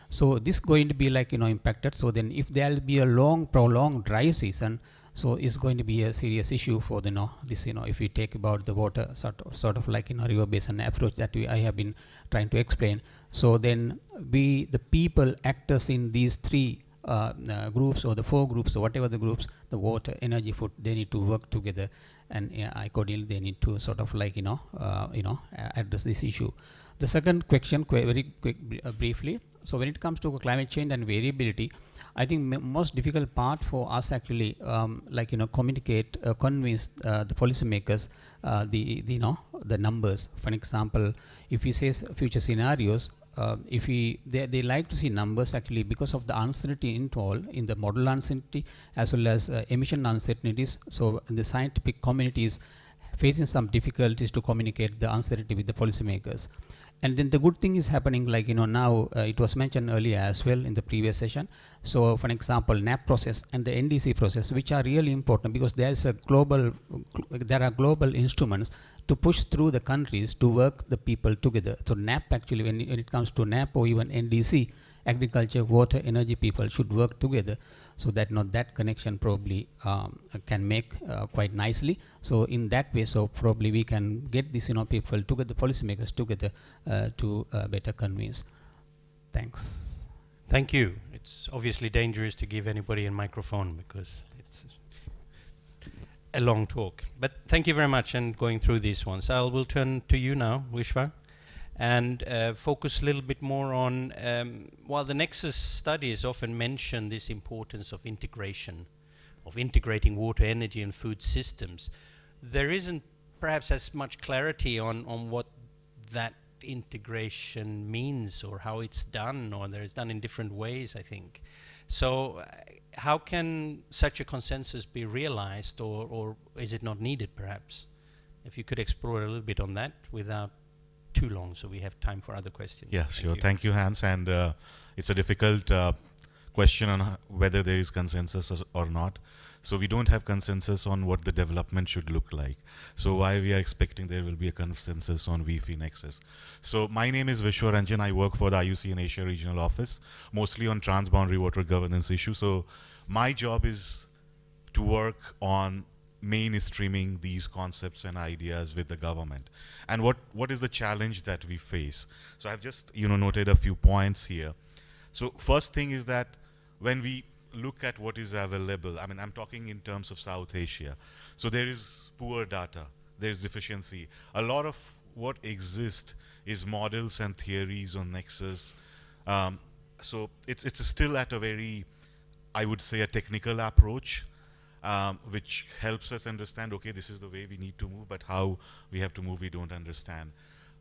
So this going to be impacted. So then if there will be a prolonged dry season, so it's going to be a serious issue for this if we take about the water sort of river basin approach that I have been trying to explain. So then the people, actors in these three groups or the 4 groups or whatever the groups, the water, energy, food, they need to work together, and accordingly they need to sort of address this issue. The second question, very quick, briefly. So when it comes to climate change and variability, I think most difficult part for us actually, communicate, convince the policymakers, the numbers. For example, if we say future scenarios, they like to see numbers actually because of the uncertainty involved in the model uncertainty as well as emission uncertainties. So the scientific community is facing some difficulties to communicate the uncertainty with the policymakers. And then the good thing is happening, now it was mentioned earlier as well in the previous session. So for example, NAP process and the NDC process, which are really important because there are global instruments to push through the countries to work the people together. So NAP actually, when it comes to NAP or even NDC, agriculture, water, energy people should work together, so that that connection probably can make quite nicely. So in that way, so probably we can get this people together, policymakers together to better convince. Thanks. Thank you. It's obviously dangerous to give anybody a microphone because it's a long talk. But thank you very much and going through these ones. I will turn to you now, Vishwa, and focus a little bit more on, while the Nexus studies often mention this importance of integration, of integrating water, energy and food systems, there isn't perhaps as much clarity on what that integration means or how it's done, or it's done in different ways, I think. So how can such a consensus be realized, or is it not needed, perhaps? If you could explore a little bit on that without too long, so we have time for other questions. Yeah, sure. Thank you, Hans. And it's a difficult question on whether there is consensus or not. So we don't have consensus on what the development should look like. So why we are expecting there will be a consensus on Wi-Fi Nexus. So my name is Vishwa Ranjan. I work for the IUCN Asia Regional Office, mostly on transboundary water governance issues. So my job is to work on mainstreaming these concepts and ideas with the government. And what is the challenge that we face? So I've just noted a few points here. So first thing is that when we look at what is available, I mean, I'm talking in terms of South Asia. So there is poor data, there is deficiency. A lot of what exists is models and theories on Nexus. So it's still at a very, I would say, a technical approach, which helps us understand, okay, this is the way we need to move, but how we have to move, we don't understand.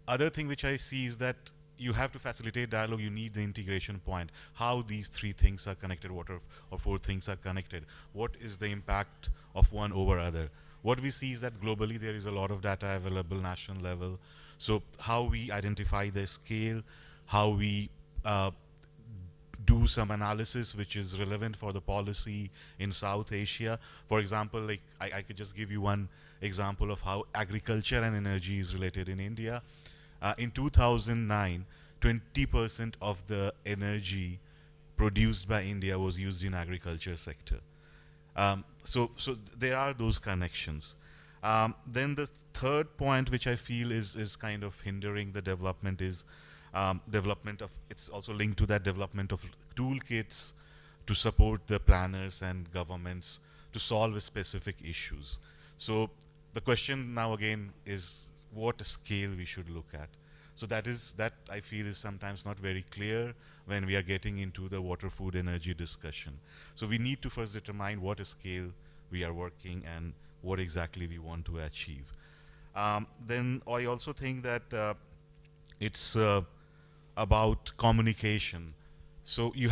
Other thing which I see is that you have to facilitate dialogue, you need the integration point, how these three things are connected, or four things are connected. What is the impact of one over other? What we see is that globally there is a lot of data available national level. So how we identify the scale, how we do some analysis which is relevant for the policy in South Asia. For example, like I could just give you one example of how agriculture and energy is related in India. In 2009, 20% of the energy produced by India was used in agriculture sector. So there are those connections. Then the third point which I feel is kind of hindering the development is development of, it's also linked to that development of toolkits to support the planners and governments to solve specific issues. So the question now again is what scale we should look at. So that I feel is sometimes not very clear when we are getting into the water, food, energy discussion. So we need to first determine what scale we are working and what exactly we want to achieve. Then I also think that it's about communication. So you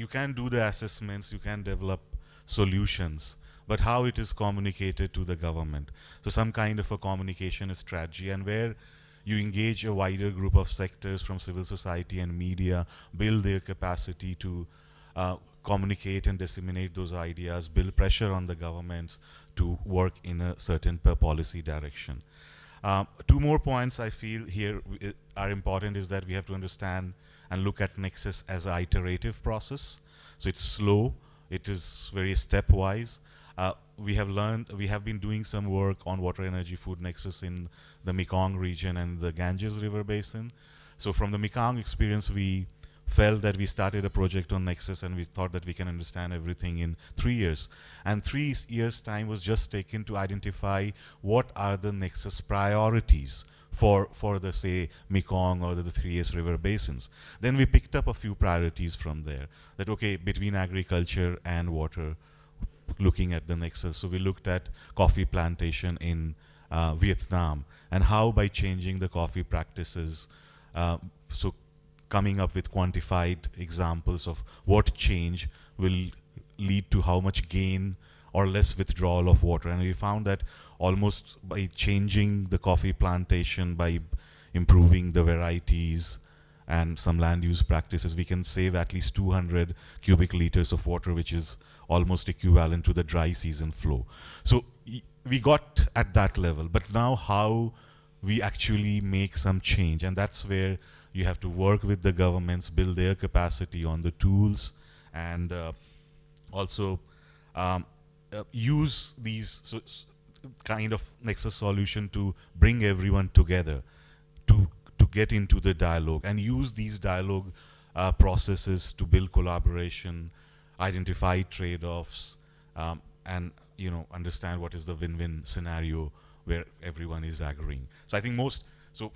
can do the assessments, you can develop solutions, but how it is communicated to the government. So some kind of a communication strategy, and where you engage a wider group of sectors from civil society and media, build their capacity to communicate and disseminate those ideas, build pressure on the governments to work in a certain policy direction. Two more points I feel here are important is that we have to understand and look at Nexus as an iterative process. So it's slow, it is very stepwise. We have been doing some work on water, energy, food nexus in the Mekong region and the Ganges River Basin. So from the Mekong experience, we felt that we started a project on Nexus and we thought that we can understand everything in 3 years. And 3 years' time was just taken to identify what are the Nexus priorities for the, say, Mekong or the 3S river basins. Then we picked up a few priorities from there. That, okay, between agriculture and water, looking at the Nexus. So we looked at coffee plantation in Vietnam and how by changing the coffee practices, so coming up with quantified examples of what change will lead to how much gain or less withdrawal of water. And we found that almost by changing the coffee plantation, by improving the varieties and some land use practices, we can save at least 200 cubic liters of water, which is almost equivalent to the dry season flow. So we got at that level, but now how we actually make some change, and that's where you have to work with the governments, build their capacity on the tools, and also use these kind of Nexus solution to bring everyone together to get into the dialogue and use these dialogue processes to build collaboration, identify trade-offs, and understand what is the win-win scenario where everyone is agreeing. So I think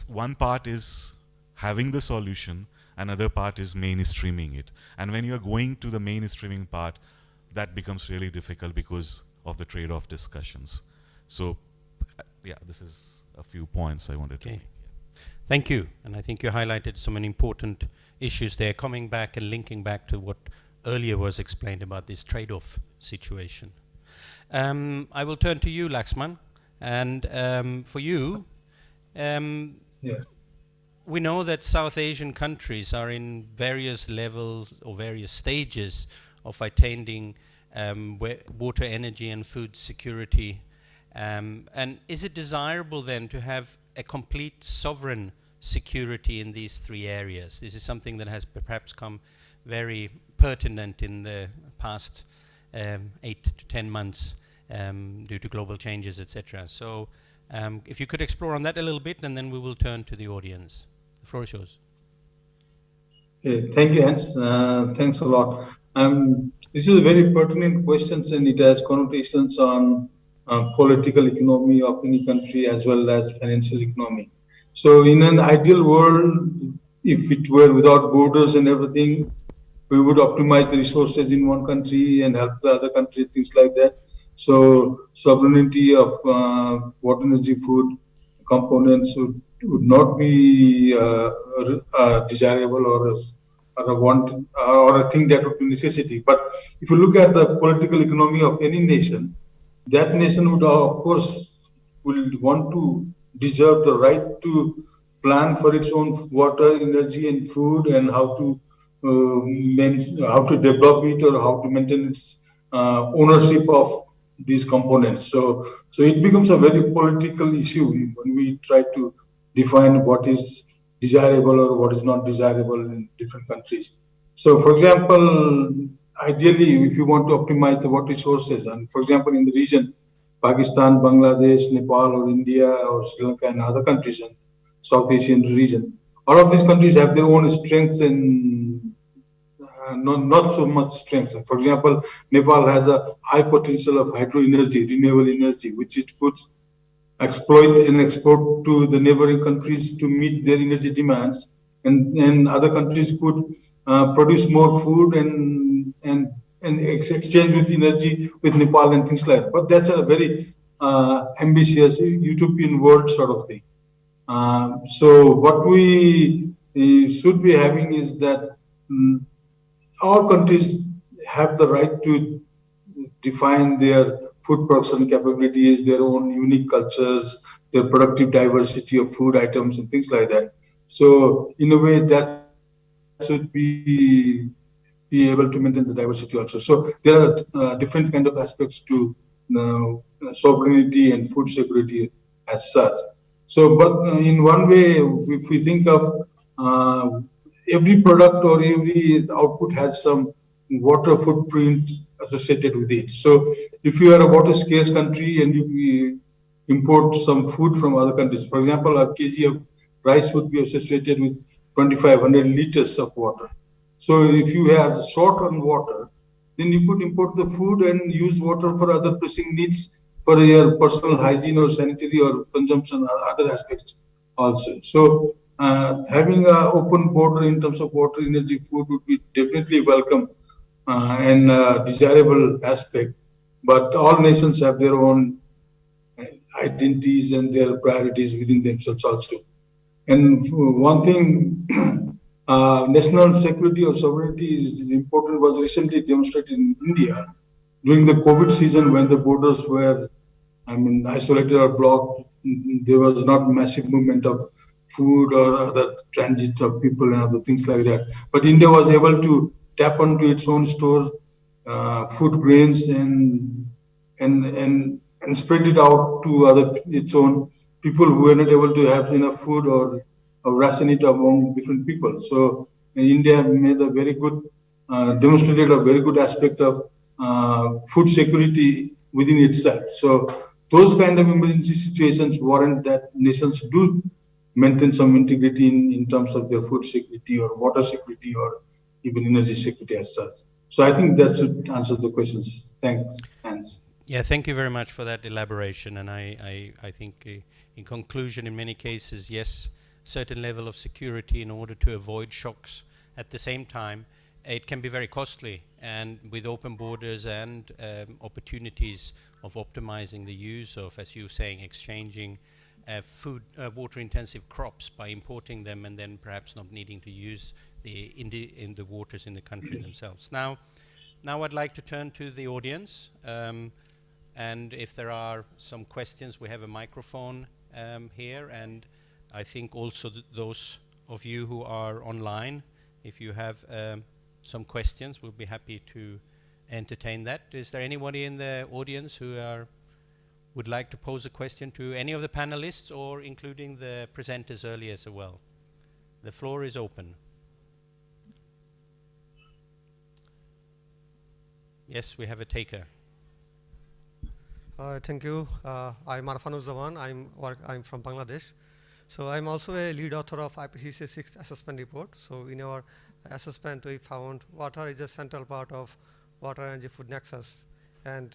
one part is having the solution, another part is mainstreaming it. And when you are going to the mainstreaming part, that becomes really difficult because of the trade-off discussions. So yeah, this is a few points I wanted to make. Thank you. And I think you highlighted so many important issues there, coming back and linking back to what earlier was explained about this trade-off situation. I will turn to you, Laxman, and for you, we know that South Asian countries are in various levels or various stages of attaining water, energy, and food security. And is it desirable then to have a complete sovereign security in these three areas? This is something that has perhaps come very pertinent in the past 8 to 10 months due to global changes, etc. So if you could explore on that a little bit, and then we will turn to the audience. The floor is yours. Thank you, Hans. Thanks a lot. This is a very pertinent question, and it has connotations on political economy of any country as well as financial economy. So in an ideal world, if it were without borders and everything, we would optimize the resources in one country and help the other country, things like that. So sovereignty of water, energy, food components would not be desirable or a want or a thing that would be necessity. But if you look at the political economy of any nation, that nation would, of course, will want to deserve the right to plan for its own water, energy, and food, and how to develop it or how to maintain its ownership of these components. So it becomes a very political issue when we try to define what is desirable or what is not desirable in different countries. So, for example, ideally, if you want to optimize the water resources, and for example, in the region, Pakistan, Bangladesh, Nepal, or India, or Sri Lanka, and other countries in South Asian region, all of these countries have their own strengths and not so much strengths. For example, Nepal has a high potential of hydro energy, renewable energy, which it could exploit and export to the neighboring countries to meet their energy demands, and other countries could produce more food and exchange with energy with Nepal and things like that. But that's a very ambitious utopian world sort of thing. So what we should be having is that all countries have the right to define their food production capabilities, their own unique cultures, their productive diversity of food items and things like that. So in a way that should be able to maintain the diversity also. So there are different kind of aspects to sovereignty and food security as such. So, but in one way, if we think of every product or every output has some water footprint associated with it. So if you are a water scarce country and you import some food from other countries, for example, a kg of rice would be associated with 2,500 liters of water. So if you are short on water, then you could import the food and use water for other pressing needs for your personal hygiene or sanitary or consumption or other aspects also. So having an open border in terms of water, energy, food would be definitely welcome and desirable aspect. But all nations have their own identities and their priorities within themselves also. And one thing, national security or sovereignty is important, was recently demonstrated in India during the COVID season when the borders were, isolated or blocked. There was not massive movement of food or other transit of people and other things like that. But India was able to tap onto its own stores, food grains, and spread it out to its own people who were not able to have enough food or ration it among different people. So India made a very good, demonstrated a very good aspect of food security within itself. So those kind of emergency situations warrant that nations do maintain some integrity in terms of their food security or water security or even energy security as such. So I think that should answer the questions. Thanks, Hans. Yeah, thank you very much for that elaboration. And I think in conclusion, in many cases, yes, certain level of security in order to avoid shocks. At the same time, it can be very costly, and with open borders and opportunities of optimizing the use of, as you were saying, exchanging water-intensive crops by importing them and then perhaps not needing to use in the waters in the country themselves. Now, Now I'd like to turn to the audience, and if there are some questions, we have a microphone here, and I think also those of you who are online, if you have some questions, we'll be happy to entertain that. Is there anybody in the audience who would like to pose a question to any of the panelists, or including the presenters earlier as well? The floor is open. Yes, we have a taker. Thank you. I'm Arfanuzzaman. I'm from Bangladesh. So I'm also a lead author of IPCC 6th assessment report. So in our assessment, we found water is a central part of water, energy, food nexus, and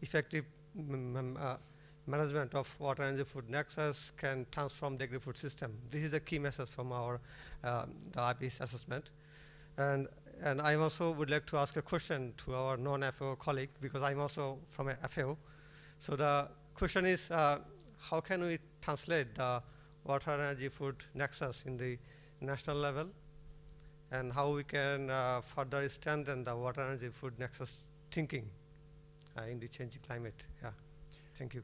effective management of water, energy, food nexus can transform the agri-food system. This is a key message from our the IPCC assessment. And I also would like to ask a question to our non-FAO colleague, because I'm also from a FAO. So the question is, how can we translate the water, energy, food nexus in the national level, and how we can further strengthen the water, energy, food nexus thinking in the changing climate? Yeah, thank you.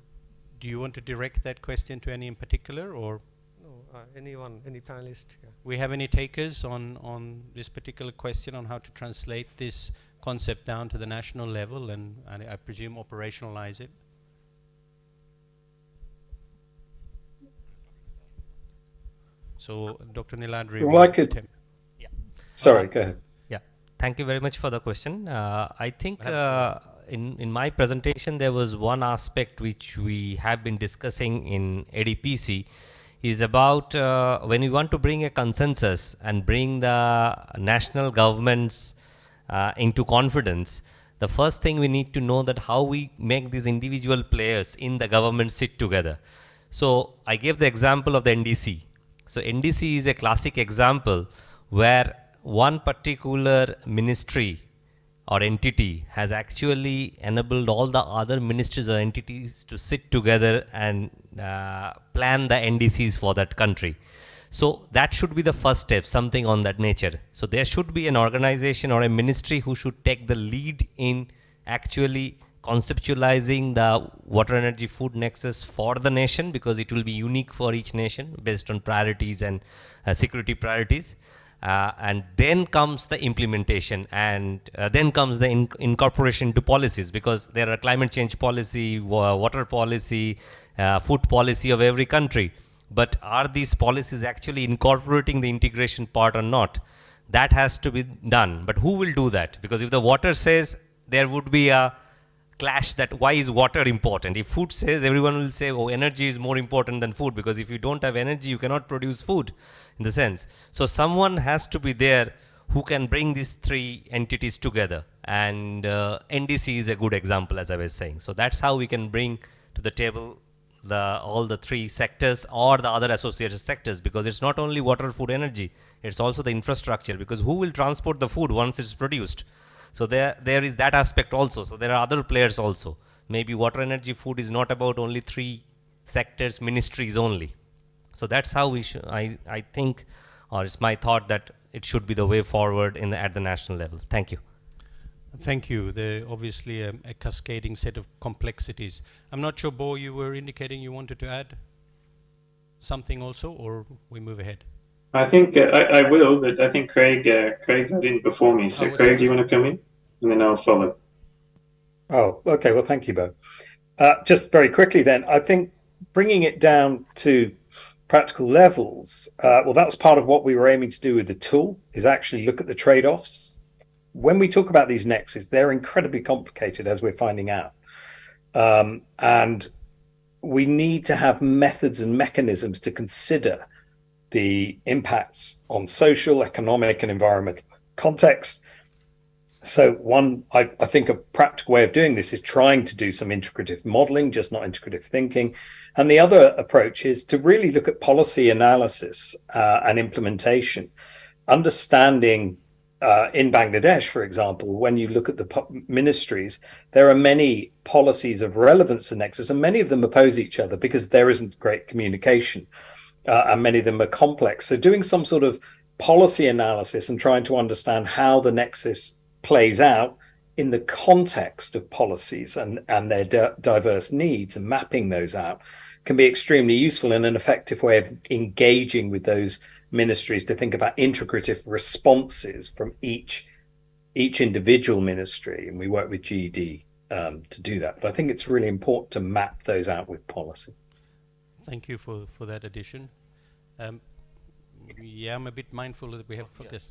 Do you want to direct that question to any in particular, or? No, anyone, any panelist. Yeah. We have any takers on this particular question on how to translate this concept down to the national level and I presume operationalize it? So, Dr. Niladri. Well, I could. Yeah. Sorry, go ahead. Yeah. Thank you very much for the question. I think in my presentation there was one aspect which we have been discussing in ADPC is about when we want to bring a consensus and bring the national governments into confidence, the first thing we need to know that how we make these individual players in the government sit together. So I gave the example of the NDC. So NDC is a classic example where one particular ministry or entity has actually enabled all the other ministries or entities to sit together and plan the NDCs for that country. So that should be the first step, something on that nature. So there should be an organization or a ministry who should take the lead in actually conceptualizing the water, energy, food nexus for the nation, because it will be unique for each nation based on priorities and security priorities. And then comes the implementation, and then comes the incorporation to policies, because there are climate change policy, water policy, food policy of every country. But are these policies actually incorporating the integration part or not? That has to be done. But who will do that? Because if the water says, there would be a clash that why is water important? If food says, everyone will say, oh, energy is more important than food, because if you don't have energy, you cannot produce food in the sense. So someone has to be there who can bring these three entities together. And NDC is a good example, as I was saying. So that's how we can bring to the table all the three sectors or the other associated sectors, because it's not only water, food, energy, it's also the infrastructure, because who will transport the food once it's produced? So there is that aspect also. So there are other players also. Maybe water, energy, food is not about only three sectors, ministries only. So that's how we should, I think, or it's my thought that it should be the way forward at the national level. Thank you. Thank you. There obviously a cascading set of complexities. I'm not sure, Bo, you were indicating you wanted to add something also, or we move ahead? I think I will, but I think Craig got in before me. So Craig, do you want to come in? And then I'll follow. Oh, okay. Well, thank you, Bo. Just very quickly then, I think bringing it down to practical levels, well, that was part of what we were aiming to do with the tool, is actually look at the trade-offs. When we talk about these nexus, they're incredibly complicated, as we're finding out. And we need to have methods and mechanisms to consider the impacts on social, economic, and environmental context. So one, I think a practical way of doing this is trying to do some integrative modeling, just not integrative thinking. And the other approach is to really look at policy analysis and implementation, understanding in Bangladesh, for example, when you look at the ministries, there are many policies of relevance to Nexus, and many of them oppose each other because there isn't great communication, and many of them are complex. So doing some sort of policy analysis and trying to understand how the Nexus plays out in the context of policies and their diverse needs, and mapping those out can be extremely useful and an effective way of engaging with those ministries to think about integrative responses from each individual ministry. And we work with GED to do that. But I think it's really important to map those out with policy. Thank you for that addition. Yeah, I'm a bit mindful that we have this.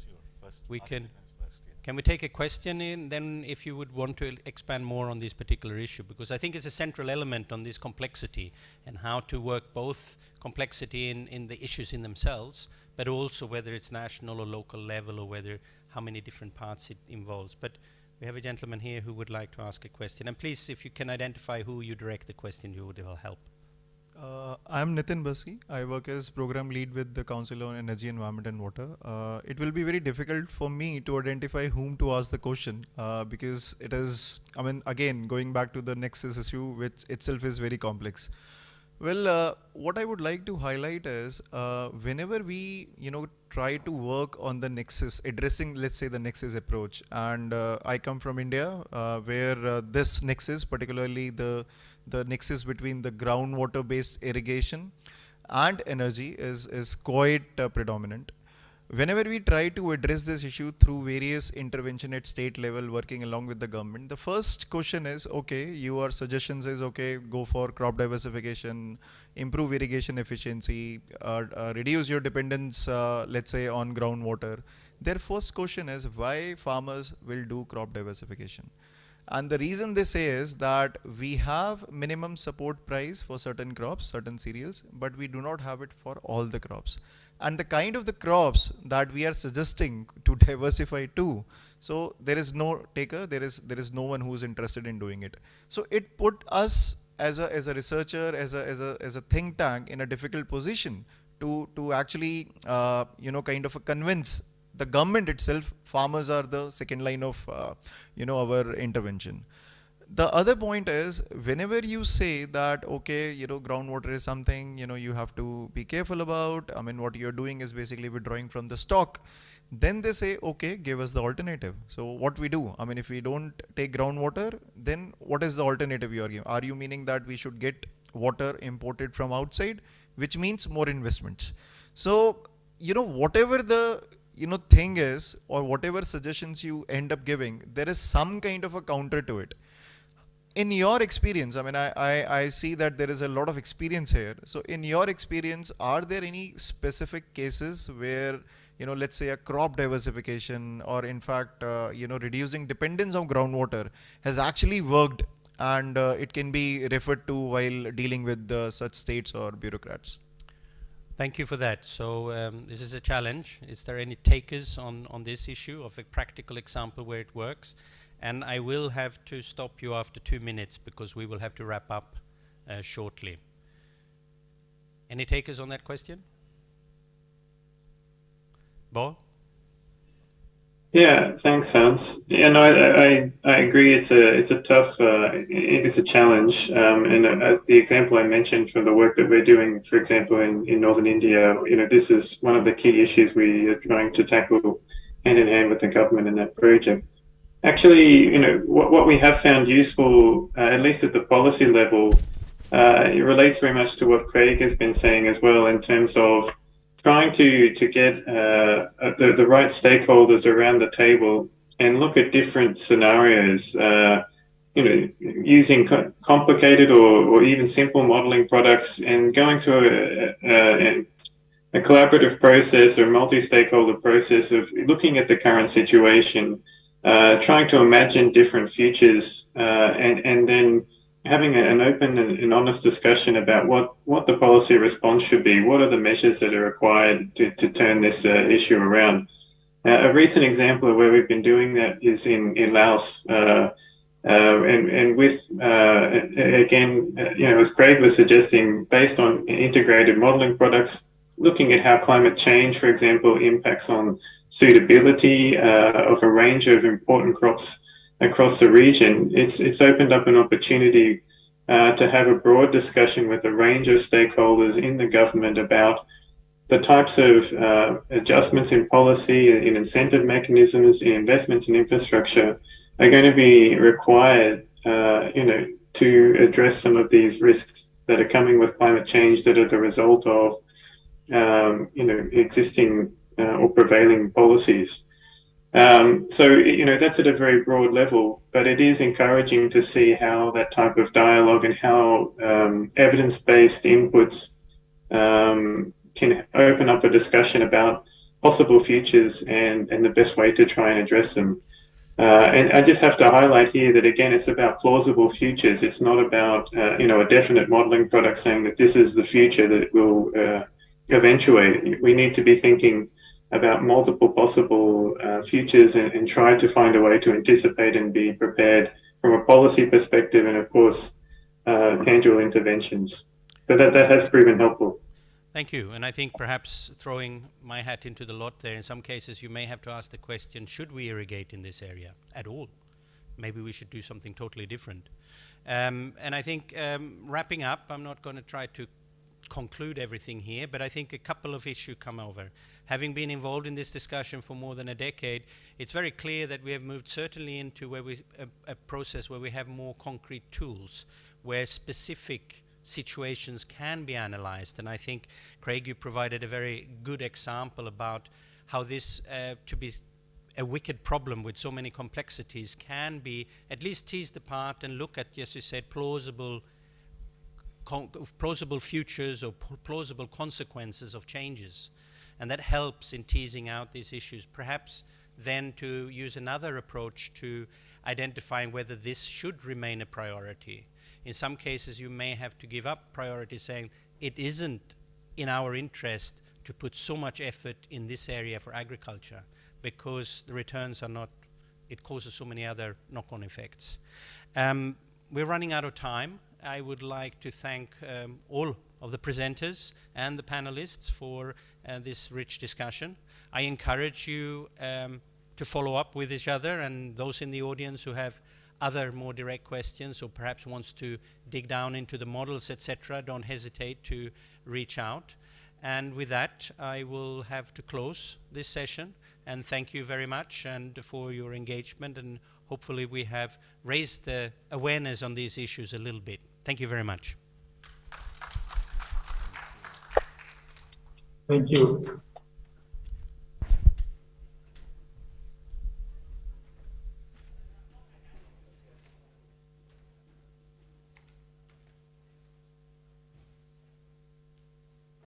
We can we take a question in, then if you would want to expand more on this particular issue, because I think it's a central element on this complexity and how to work both complexity in the issues in themselves, but also whether it's national or local level, or whether how many different parts it involves. But we have a gentleman here who would like to ask a question. And please, if you can identify who you direct the question to, it will help. I'm Nitin Basi. I work as program lead with the Council on Energy, Environment and Water. It will be very difficult for me to identify whom to ask the question because it is, I mean, again, going back to the nexus issue, which itself is very complex. Well, what I would like to highlight is whenever we, try to work on the nexus, addressing, let's say, the nexus approach, and I come from India, where this nexus, particularly the nexus between the groundwater-based irrigation and energy is quite predominant. Whenever we try to address this issue through various intervention at state level, working along with the government, the first question is, okay, your suggestions is, okay, go for crop diversification, improve irrigation efficiency, reduce your dependence, let's say, on groundwater. Their first question is why farmers will do crop diversification. And the reason they say is that we have minimum support price for certain crops, certain cereals, but we do not have it for all the crops. And the kind of the crops that we are suggesting to diversify to, so there is no taker, there is no one who is interested in doing it. So it put us as a researcher, as a think tank in a difficult position to actually kind of convince the government itself. Farmers are the second line of our intervention. The other point is, whenever you say that, okay, groundwater is something, you have to be careful about, I mean, what you're doing is basically withdrawing from the stock, then they say, okay, give us the alternative. So what we do, I mean, if we don't take groundwater, then what is the alternative you are giving? Are you meaning that we should get water imported from outside, which means more investments? So, whatever the thing is, or whatever suggestions you end up giving, there is some kind of a counter to it. In your experience, I mean, I see that there is a lot of experience here. So in your experience, are there any specific cases where, let's say a crop diversification, or in fact, reducing dependence on groundwater has actually worked, and it can be referred to while dealing with such states or bureaucrats? Thank you for that. So this is a challenge. Is there any takers on this issue of a practical example where it works? And I will have to stop you after 2 minutes because we will have to wrap up shortly. Any takers on that question? Bo? Yeah, thanks, Hans. Yeah, no, I agree. It's a tough. It is a challenge. And as the example I mentioned from the work that we're doing, for example, in northern India, this is one of the key issues we are trying to tackle hand in hand with the government in that project. Actually, what we have found useful, at least at the policy level, it relates very much to what Craig has been saying as well, in terms of trying to get the right stakeholders around the table and look at different scenarios, using complicated or even simple modeling products, and going through a collaborative process or multi-stakeholder process of looking at the current situation, trying to imagine different futures, and then having an open and honest discussion about what the policy response should be. What are the measures that are required to turn this issue around? A recent example of where we've been doing that is in Laos, and with again, as Craig was suggesting, based on integrated modeling products, looking at how climate change, for example, impacts on suitability of a range of important crops across the region. It's opened up an opportunity to have a broad discussion with a range of stakeholders in the government about the types of adjustments in policy, in incentive mechanisms, in investments in infrastructure are going to be required, to address some of these risks that are coming with climate change that are the result of, existing or prevailing policies. That's at a very broad level, but it is encouraging to see how that type of dialogue and how evidence-based inputs can open up a discussion about possible futures and the best way to try and address them. And I just have to highlight here that, again, it's about plausible futures. It's not about, a definite modeling product saying that this is the future that will eventuate. We need to be thinking about multiple possible futures and try to find a way to anticipate and be prepared from a policy perspective and, of course, tangible interventions. So that has proven helpful. Thank you. And I think perhaps throwing my hat into the lot there, in some cases you may have to ask the question, should we irrigate in this area at all? Maybe we should do something totally different. And I think wrapping up, I'm not going to try to conclude everything here, but I think a couple of issues come over. Having been involved in this discussion for more than a decade, it's very clear that we have moved certainly into where a process where we have more concrete tools, where specific situations can be analyzed. And I think, Craig, you provided a very good example about how this, to be a wicked problem with so many complexities, can be at least teased apart and look at, as you said, plausible futures or plausible consequences of changes. And that helps in teasing out these issues. Perhaps then to use another approach to identifying whether this should remain a priority. In some cases, you may have to give up priority, saying it isn't in our interest to put so much effort in this area for agriculture because the returns are not, it causes so many other knock-on effects. We're running out of time. I would like to thank all of the presenters and the panelists for this rich discussion. I encourage you to follow up with each other, and those in the audience who have other more direct questions or perhaps wants to dig down into the models, etc., don't hesitate to reach out. And with that, I will have to close this session, and thank you very much and for your engagement, and hopefully we have raised the awareness on these issues a little bit. Thank you very much. Thank you.